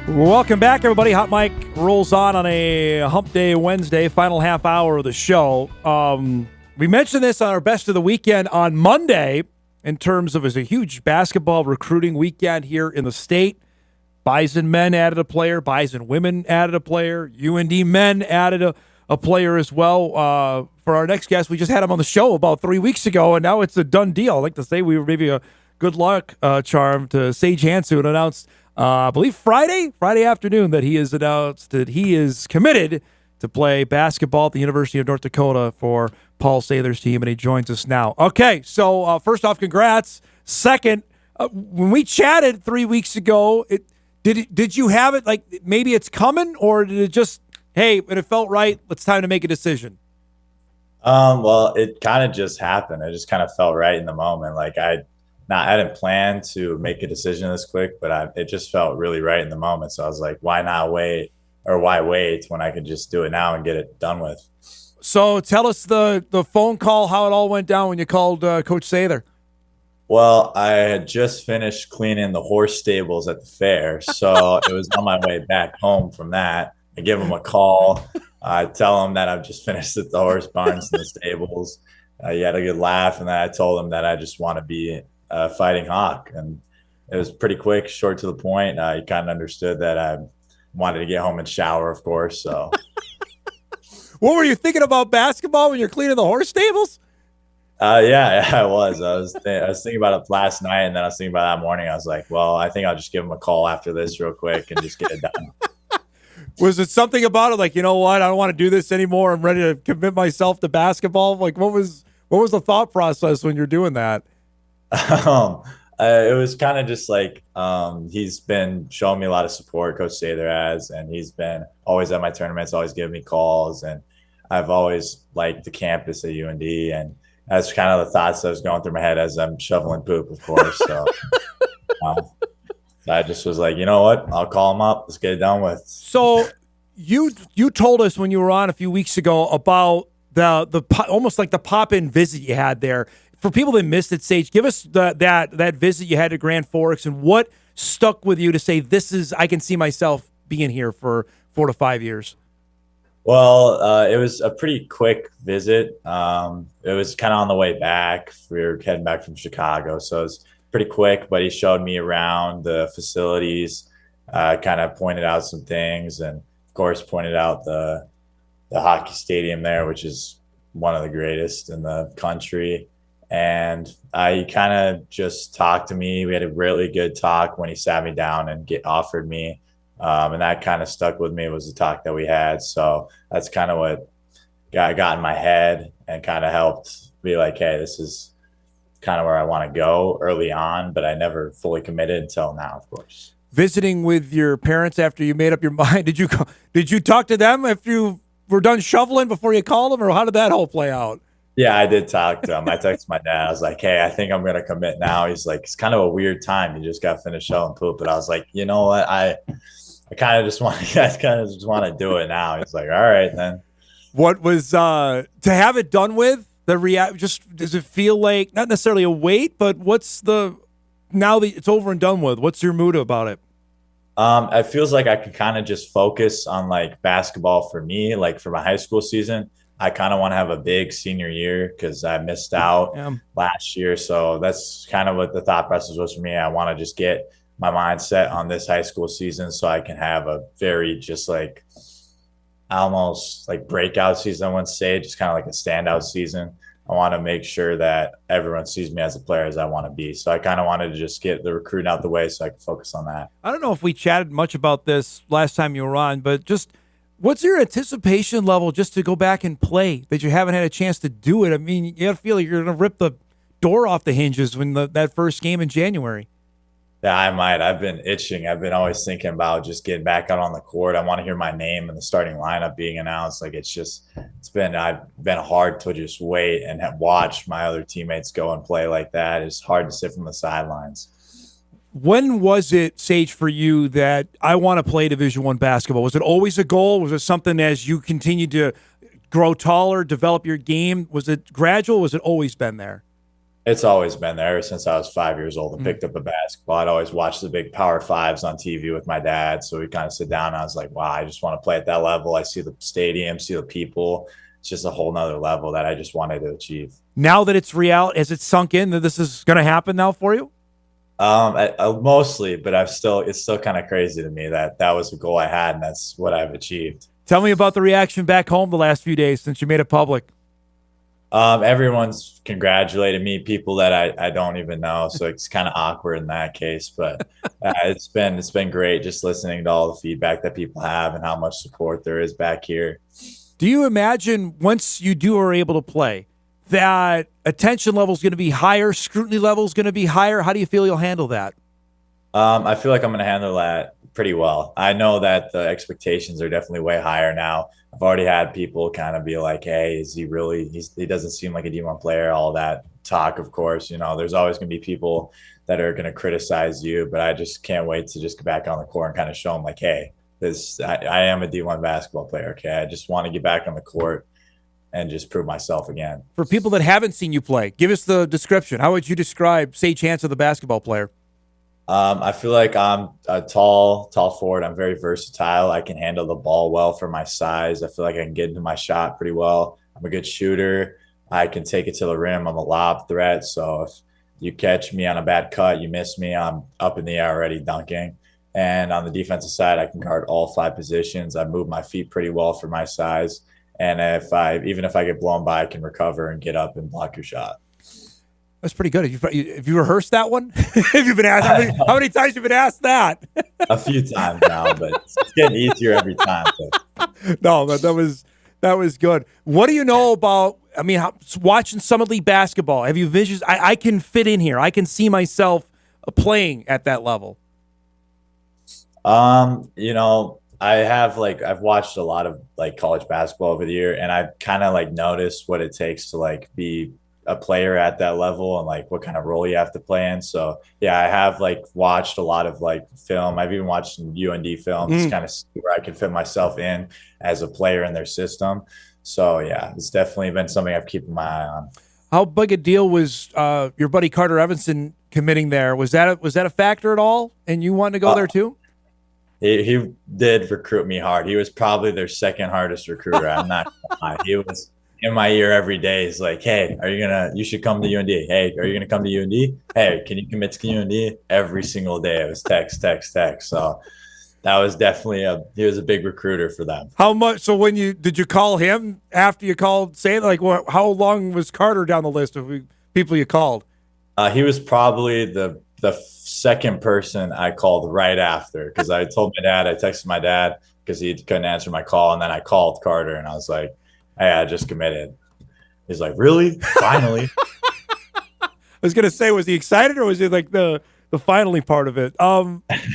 Welcome back, everybody. Hot Mike rolls on a Hump Day Wednesday, final half hour of the show. We mentioned this on our Best of the Weekend on Monday in terms of, it's a huge basketball recruiting weekend here in the state. Bison men added a player. Bison women added a player. UND men added a player as well. For our next guest, we just had him on the show about 3 weeks ago, and now it's a done deal. I'd like to say we were maybe a good luck charm to Sage Hanson, who announced, I believe Friday afternoon, that he has announced that he is committed to play basketball at the University of North Dakota for Paul Sather's team, and he joins us now. Okay, so first off, congrats. Second, when we chatted 3 weeks ago, did you have it like maybe it's coming, or did it just, hey, when it felt right, it's time to make a decision? Well, it kind of just happened. It just kind of felt right in the moment. Like I didn't plan to make a decision this quick, but it just felt really right in the moment. So I was like, why not wait, or why wait when I could just do it now and get it done with? So tell us the phone call, how it all went down when you called Coach Sather. Well, I had just finished cleaning the horse stables at the fair, so it was on my way back home from that. I give him a call. I tell him that I've just finished at the horse barns and the stables. He had a good laugh, and then I told him that I just want to be a Fighting Hawk, and it was pretty quick, short to the point. He kind of understood that I wanted to get home and shower, of course. So, what were you thinking about basketball when you're cleaning the horse stables? Yeah, I was. I was thinking about it last night, and then I was thinking about that morning. I was like, well, I think I'll just give him a call after this real quick and just get it done. Was it something about it, like, you know what, I don't want to do this anymore, I'm ready to commit myself to basketball? Like, what was the thought process when you're doing that? It was kind of just like, he's been showing me a lot of support, Coach Sather has, and he's been always at my tournaments, always giving me calls, and I've always liked the campus at UND, and that's kind of the thoughts that was going through my head as I'm shoveling poop, of course. So I just was like, you know what? I'll call him up. Let's get it done with. So You told us when you were on a few weeks ago about the almost like the pop-in visit you had there. For people that missed it, Sage, give us that visit you had to Grand Forks and what stuck with you to say I can see myself being here for 4 to 5 years. Well, it was a pretty quick visit. It was kind of on the way back. We were heading back from Chicago, so it was pretty quick. But he showed me around the facilities, kind of pointed out some things, and of course pointed out the hockey stadium there, which is one of the greatest in the country. And he kind of just talked to me. We had a really good talk when he sat me down and offered me. And that kind of stuck with me, was the talk that we had. So that's kind of what got in my head and kind of helped be like, hey, this is kind of where I want to go early on, but I never fully committed until now, of course. Visiting with your parents after you made up your mind, did you talk to them after you were done shoveling before you called them, or how did that whole play out? Yeah, I did talk to him. I texted my dad. I was like, hey, I think I'm going to commit now. He's like, it's kind of a weird time. You just got finished shoveling poop. But I was like, you know what? I kind of just want to do it now. He's like, all right, then. What was to have it done with? Just does it feel like not necessarily a weight, but now that it's over and done with? What's your mood about it? It feels like I can kind of just focus on like basketball for me. Like for my high school season, I kind of want to have a big senior year because I missed out last year. So that's kind of what the thought process was for me. I want to just get my mindset on this high school season so I can have a very just like almost like breakout season, I wouldn't say, just kind of like a standout season. I want to make sure that everyone sees me as a player as I want to be. So I kind of wanted to just get the recruiting out the way so I can focus on that. I don't know if we chatted much about this last time you were on, but just what's your anticipation level just to go back and play that you haven't had a chance to do it? I mean, you got to feel like you're going to rip the door off the hinges when that first game in January. Yeah, I might. I've been itching. I've been always thinking about just getting back out on the court. I want to hear my name in the starting lineup being announced. Like I've been hard to just wait and watch my other teammates go and play like that. It's hard to sit from the sidelines. When was it, Sage, for you that I want to play Division I basketball? Was it always a goal? Was it something as you continued to grow taller, develop your game? Was it gradual? Was it always been there? It's always been there ever since I was 5 years old and picked up a basketball. I'd always watch the big Power Fives on TV with my dad. So we'd kind of sit down and I was like, wow, I just want to play at that level. I see the stadium, see the people. It's just a whole nother level that I just wanted to achieve. Now that it's real, has it sunk in that this is going to happen now for you? Mostly, but it's still kind of crazy to me that was a goal I had and that's what I've achieved. Tell me about the reaction back home the last few days since you made it public. Everyone's congratulated me, people that I don't even know. So it's kind of awkward in that case, but it's been great just listening to all the feedback that people have and how much support there is back here. Do you imagine once you are able to play that attention level is going to be higher, scrutiny level is going to be higher? How do you feel you'll handle that? I feel like I'm going to handle that pretty well. I know that the expectations are definitely way higher now. I've already had people kind of be like, hey, is he really, he doesn't seem like a D1 player, all that talk, of course. You know, there's always going to be people that are going to criticize you, but I just can't wait to just get back on the court and kind of show them like, hey, I am a D1 basketball player, okay? I just want to get back on the court and just prove myself again. For people that haven't seen you play, give us the description. How would you describe Sage Hanson, the basketball player? I feel like I'm a tall forward. I'm very versatile. I can handle the ball well for my size. I feel like I can get into my shot pretty well. I'm a good shooter. I can take it to the rim. I'm a lob threat. So if you catch me on a bad cut, you miss me, I'm up in the air already dunking. And on the defensive side, I can guard all 5 positions. I move my feet pretty well for my size. And even if I get blown by, I can recover and get up and block your shot. That's pretty good. Have you rehearsed that one? Have you been asked? How many times have you been asked that? A few times now, but it's getting easier every time. No, that was good. What do you know about? I mean, watching Summer League basketball. Have you visions? I can fit in here. I can see myself playing at that level. You know, I've watched a lot of like college basketball over the year, and I've kind of like noticed what it takes to like be a player at that level and like what kind of role you have to play in. So yeah, I have like watched a lot of like film. I've even watched some UND films, kind of see where I can fit myself in as a player in their system. So yeah, it's definitely been something I've keeping my eye on. How big a deal was your buddy Carter Evanson committing there? Was that a factor at all? And you wanted to go there too? He did recruit me hard. He was probably their second hardest recruiter. I'm not gonna lie. He was in my ear every day. He's like, hey, you should come to UND. Hey, are you going to come to UND? Hey, can you commit to UND? Every single day. It was text. So that was definitely he was a big recruiter for them. How much? So did you call him after you called, how long was Carter down the list of people you called? He was probably the second person I called right after, because I texted my dad because he couldn't answer my call. And then I called Carter and I was like, hey, I just committed. He's like, really? Finally? I was going to say, was he excited or was he like the finally part of it?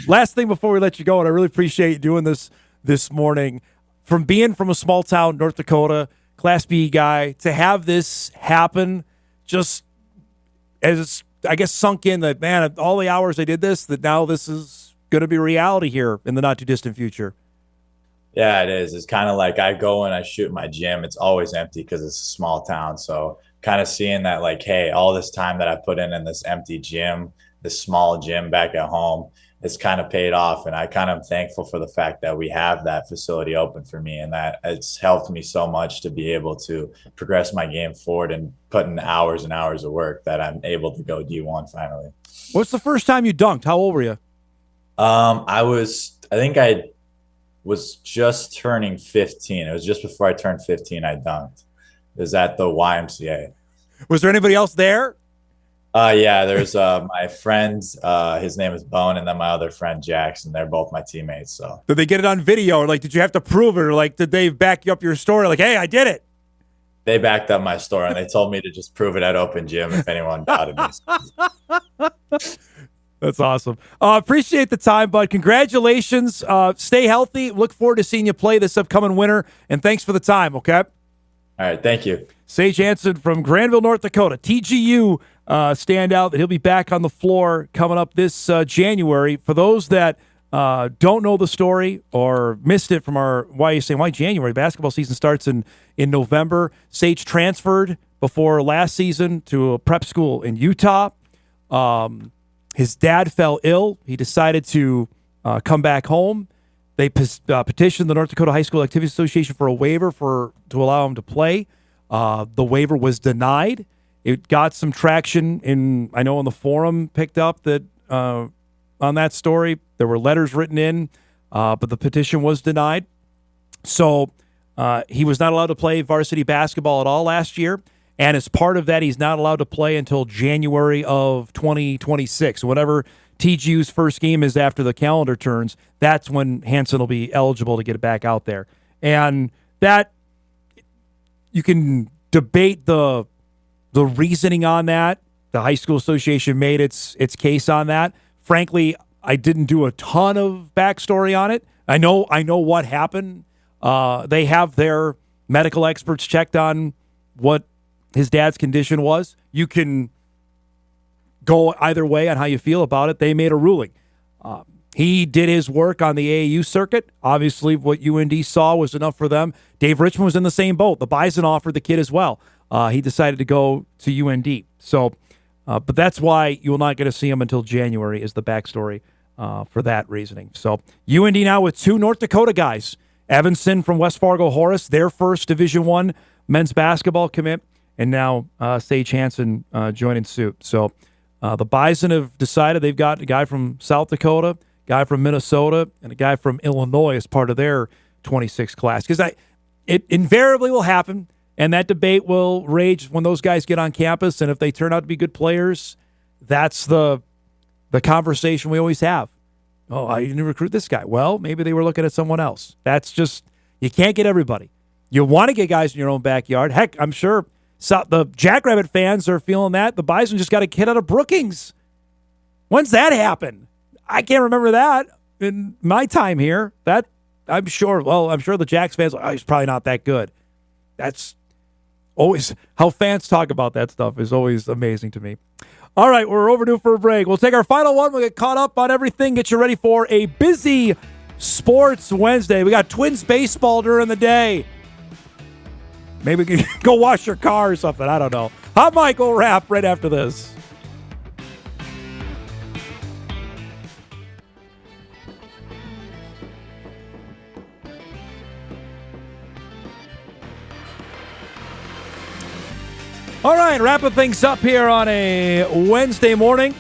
Last thing before we let you go, and I really appreciate you doing this morning, from being from a small town, North Dakota, Class B guy, to have this happen, just as I guess sunk in that, man, all the hours I did this, that now this is going to be reality here in the not too distant future. Yeah, it is. It's kind of like I go and I shoot my gym. It's always empty because it's a small town. So kind of seeing that, like, hey, all this time that I put in this empty gym, this small gym back at home, it's kind of paid off. And I kind of am thankful for the fact that we have that facility open for me, and that it's helped me so much to be able to progress my game forward and put in hours and hours of work that I'm able to go D1 finally. What's the first time you dunked? How old were you? I think I was just turning 15. It was just before I turned 15 I dunked. It was at the YMCA. Was there anybody else there? Yeah, there's my friends, his name is Bone, and then my other friend Jackson. They're both my teammates. So did they get it on video, or like did you have to prove it, or like did they back you up your story like, hey, I did it? They backed up my story and they told me to just prove it at open gym if anyone doubted me. That's awesome. Appreciate the time, bud. Congratulations. Stay healthy. Look forward to seeing you play this upcoming winter. And thanks for the time, okay? All right, thank you. Sage Hanson from Granville, North Dakota. TGU standout that he'll be back on the floor coming up this January. For those that don't know the story or missed it from our why January, basketball season starts in November. Sage transferred before last season to a prep school in Utah. His dad fell ill. He decided to come back home. They petitioned the North Dakota High School Activities Association for a waiver to allow him to play. The waiver was denied. It got some traction I know in the forum picked up that on that story. There were letters written in, but the petition was denied. So he was not allowed to play varsity basketball at all last year. And as part of that, he's not allowed to play until January of 2026. Whatever TGU's first game is after the calendar turns, that's when Hanson will be eligible to get it back out there. And that, you can debate the reasoning on that. The high school association made its case on that. Frankly, I didn't do a ton of backstory on it. I know what happened. They have their medical experts checked on what his dad's condition was. You can go either way on how you feel about it. They made a ruling. He did his work on the AAU circuit. Obviously, what UND saw was enough for them. Dave Richmond was in the same boat. The Bison offered the kid as well. He decided to go to UND. So, but that's why you will not get to see him until January is the backstory for that reasoning. So UND now with two North Dakota guys. Evanson from West Fargo Horace, their first Division I men's basketball commit. And now Sage Hanson joining suit. So the Bison have decided they've got a guy from South Dakota, a guy from Minnesota, and a guy from Illinois as part of their 26 class. Because it invariably will happen, and that debate will rage when those guys get on campus. And if they turn out to be good players, that's the conversation we always have. Oh, I didn't recruit this guy. Well, maybe they were looking at someone else. That's just, you can't get everybody. You want to get guys in your own backyard. Heck, I'm sure the Jackrabbit fans are feeling that. The Bison just got a kid out of Brookings. When's that happen? I can't remember that in my time here. I'm sure the Jacks fans, he's probably not that good. That's Always, how fans talk about that stuff is always amazing to me. All right, we're overdue for a break. We'll take our final one. We'll get caught up on everything, get you ready for a busy Sports Wednesday. We got Twins baseball during the day. Maybe we can go wash your car or something. I don't know. Hot Mike will wrap right after this. All right, wrapping things up here on a Wednesday morning.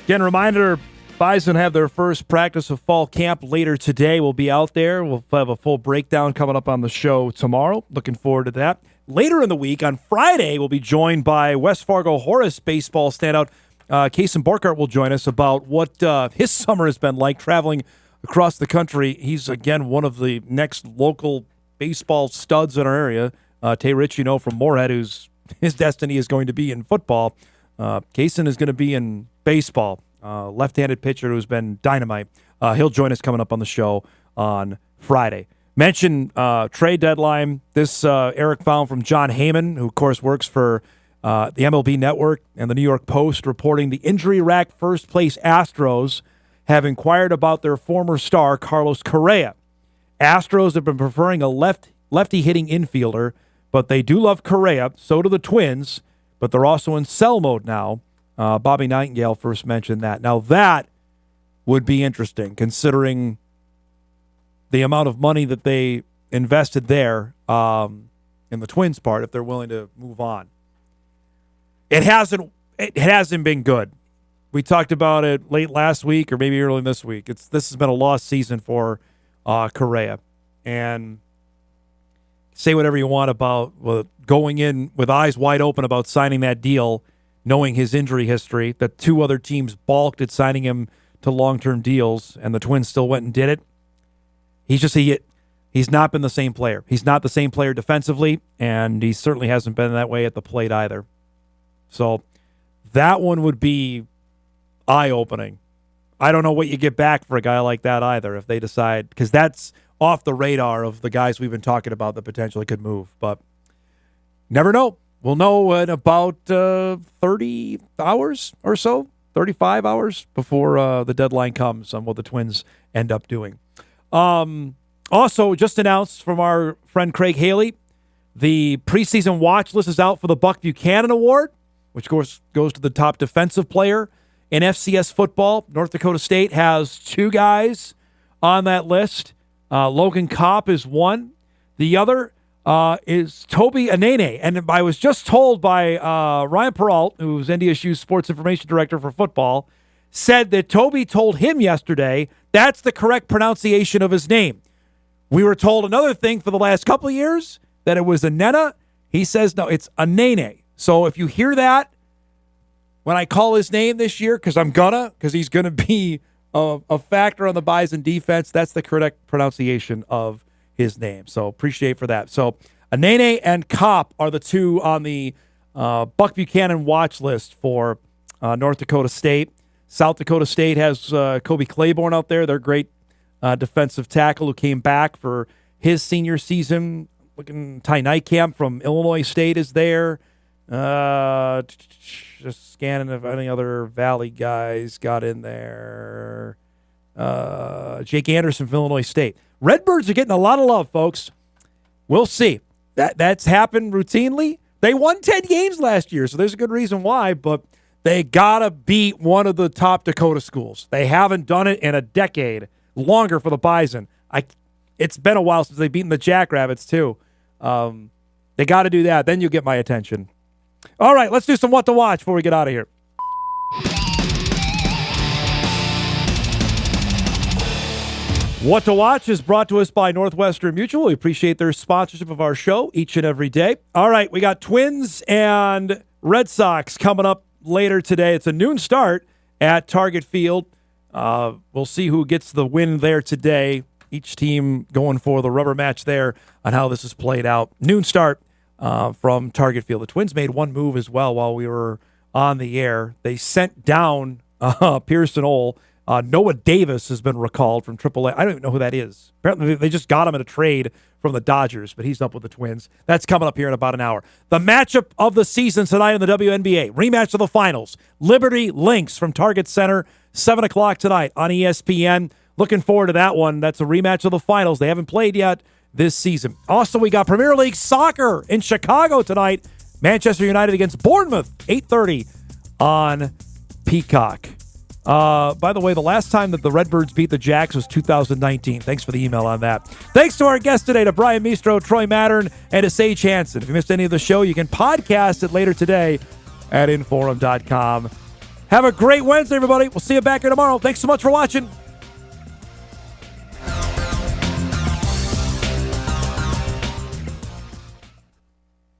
Again, reminder, Bison have their first practice of fall camp later today. We'll be out there. We'll have a full breakdown coming up on the show tomorrow. Looking forward to that. Later in the week, on Friday, we'll be joined by West Fargo Horace baseball standout Kason Borkart will join us about what his summer has been like traveling across the country. He's, again, one of the next local baseball studs in our area. Tay Rich, from Moorhead, his destiny is going to be in football. Kason is going to be in baseball. Left-handed pitcher who's been dynamite. He'll join us coming up on the show on Friday. Mention trade deadline. This Eric found from John Heyman, who, of course, works for the MLB Network and the New York Post, reporting the injury-racked first-place Astros have inquired about their former star, Carlos Correa. Astros have been preferring a lefty-hitting infielder, but they do love Correa. So do the Twins, but they're also in sell mode now. Bobby Nightingale first mentioned that. Now, that would be interesting, considering the amount of money that they invested there in the Twins part, if they're willing to move on. It hasn't been good. We talked about it late last week or maybe early this week. This has been a lost season for Correa. And say whatever you want about going in with eyes wide open about signing that deal, knowing his injury history, that two other teams balked at signing him to long-term deals, and the Twins still went and did it. He's not been the same player. He's not the same player defensively, and he certainly hasn't been that way at the plate either. So that one would be eye-opening. I don't know what you get back for a guy like that either if they decide, because that's off the radar of the guys we've been talking about that potentially could move. But never know. We'll know in about 30 hours or so, 35 hours before the deadline comes on what the Twins end up doing. Also, just announced from our friend Craig Haley, the preseason watch list is out for the Buck Buchanan Award, which, of course, goes to the top defensive player in FCS football. North Dakota State has two guys on that list. Logan Kopp is one. The other is Toby Anene. And I was just told by Ryan Peralt, who's NDSU's sports information director for football, said that Toby told him yesterday that's the correct pronunciation of his name. We were told another thing for the last couple of years, that it was Anena. He says, no, it's Anene. So if you hear that when I call his name this year, because he's going to be a factor on the Bison defense, that's the correct pronunciation of his name. So appreciate for that. So Anene and Kopp are the two on the Buck Buchanan watch list for North Dakota State. South Dakota State has Kobe Claiborne out there. They're great defensive tackle who came back for his senior season. Looking, Ty Nightcamp from Illinois State is there. Just scanning if any other Valley guys got in there. Jake Anderson from Illinois State. Redbirds are getting a lot of love, folks. We'll see. That's happened routinely. They won 10 games last year, so there's a good reason why, but they got to beat one of the top Dakota schools. They haven't done it in a decade. Longer for the Bison. It's been a while since they've beaten the Jackrabbits, too. They got to do that. Then you get my attention. All right, let's do some What to Watch before we get out of here. What to Watch is brought to us by Northwestern Mutual. We appreciate their sponsorship of our show each and every day. All right, we got Twins and Red Sox coming up later today. It's a noon start at Target Field. We'll see who gets the win there today. Each team going for the rubber match there on how this is played out. Noon start from Target Field. The Twins made one move as well while we were on the air. They sent down Pearson Ole. Noah Davis has been recalled from AAA. I don't even know who that is. Apparently they just got him in a trade from the Dodgers, but he's up with the Twins. That's coming up here in about an hour. The matchup of the season tonight in the WNBA, rematch of the finals. Liberty Lynx from Target Center, 7 o'clock tonight on ESPN. Looking forward to that one. That's a rematch of the finals. They haven't played yet this season. Also, we got Premier League soccer in Chicago tonight. Manchester United against Bournemouth, 8:30 on Peacock. By the way, the last time that the Redbirds beat the Jacks was 2019. Thanks for the email on that. Thanks to our guests today, to Brian Mistro, Troy Mattern, and to Sage Hanson. If you missed any of the show, you can podcast it later today at Inforum.com. Have a great Wednesday, everybody. We'll see you back here tomorrow. Thanks so much for watching.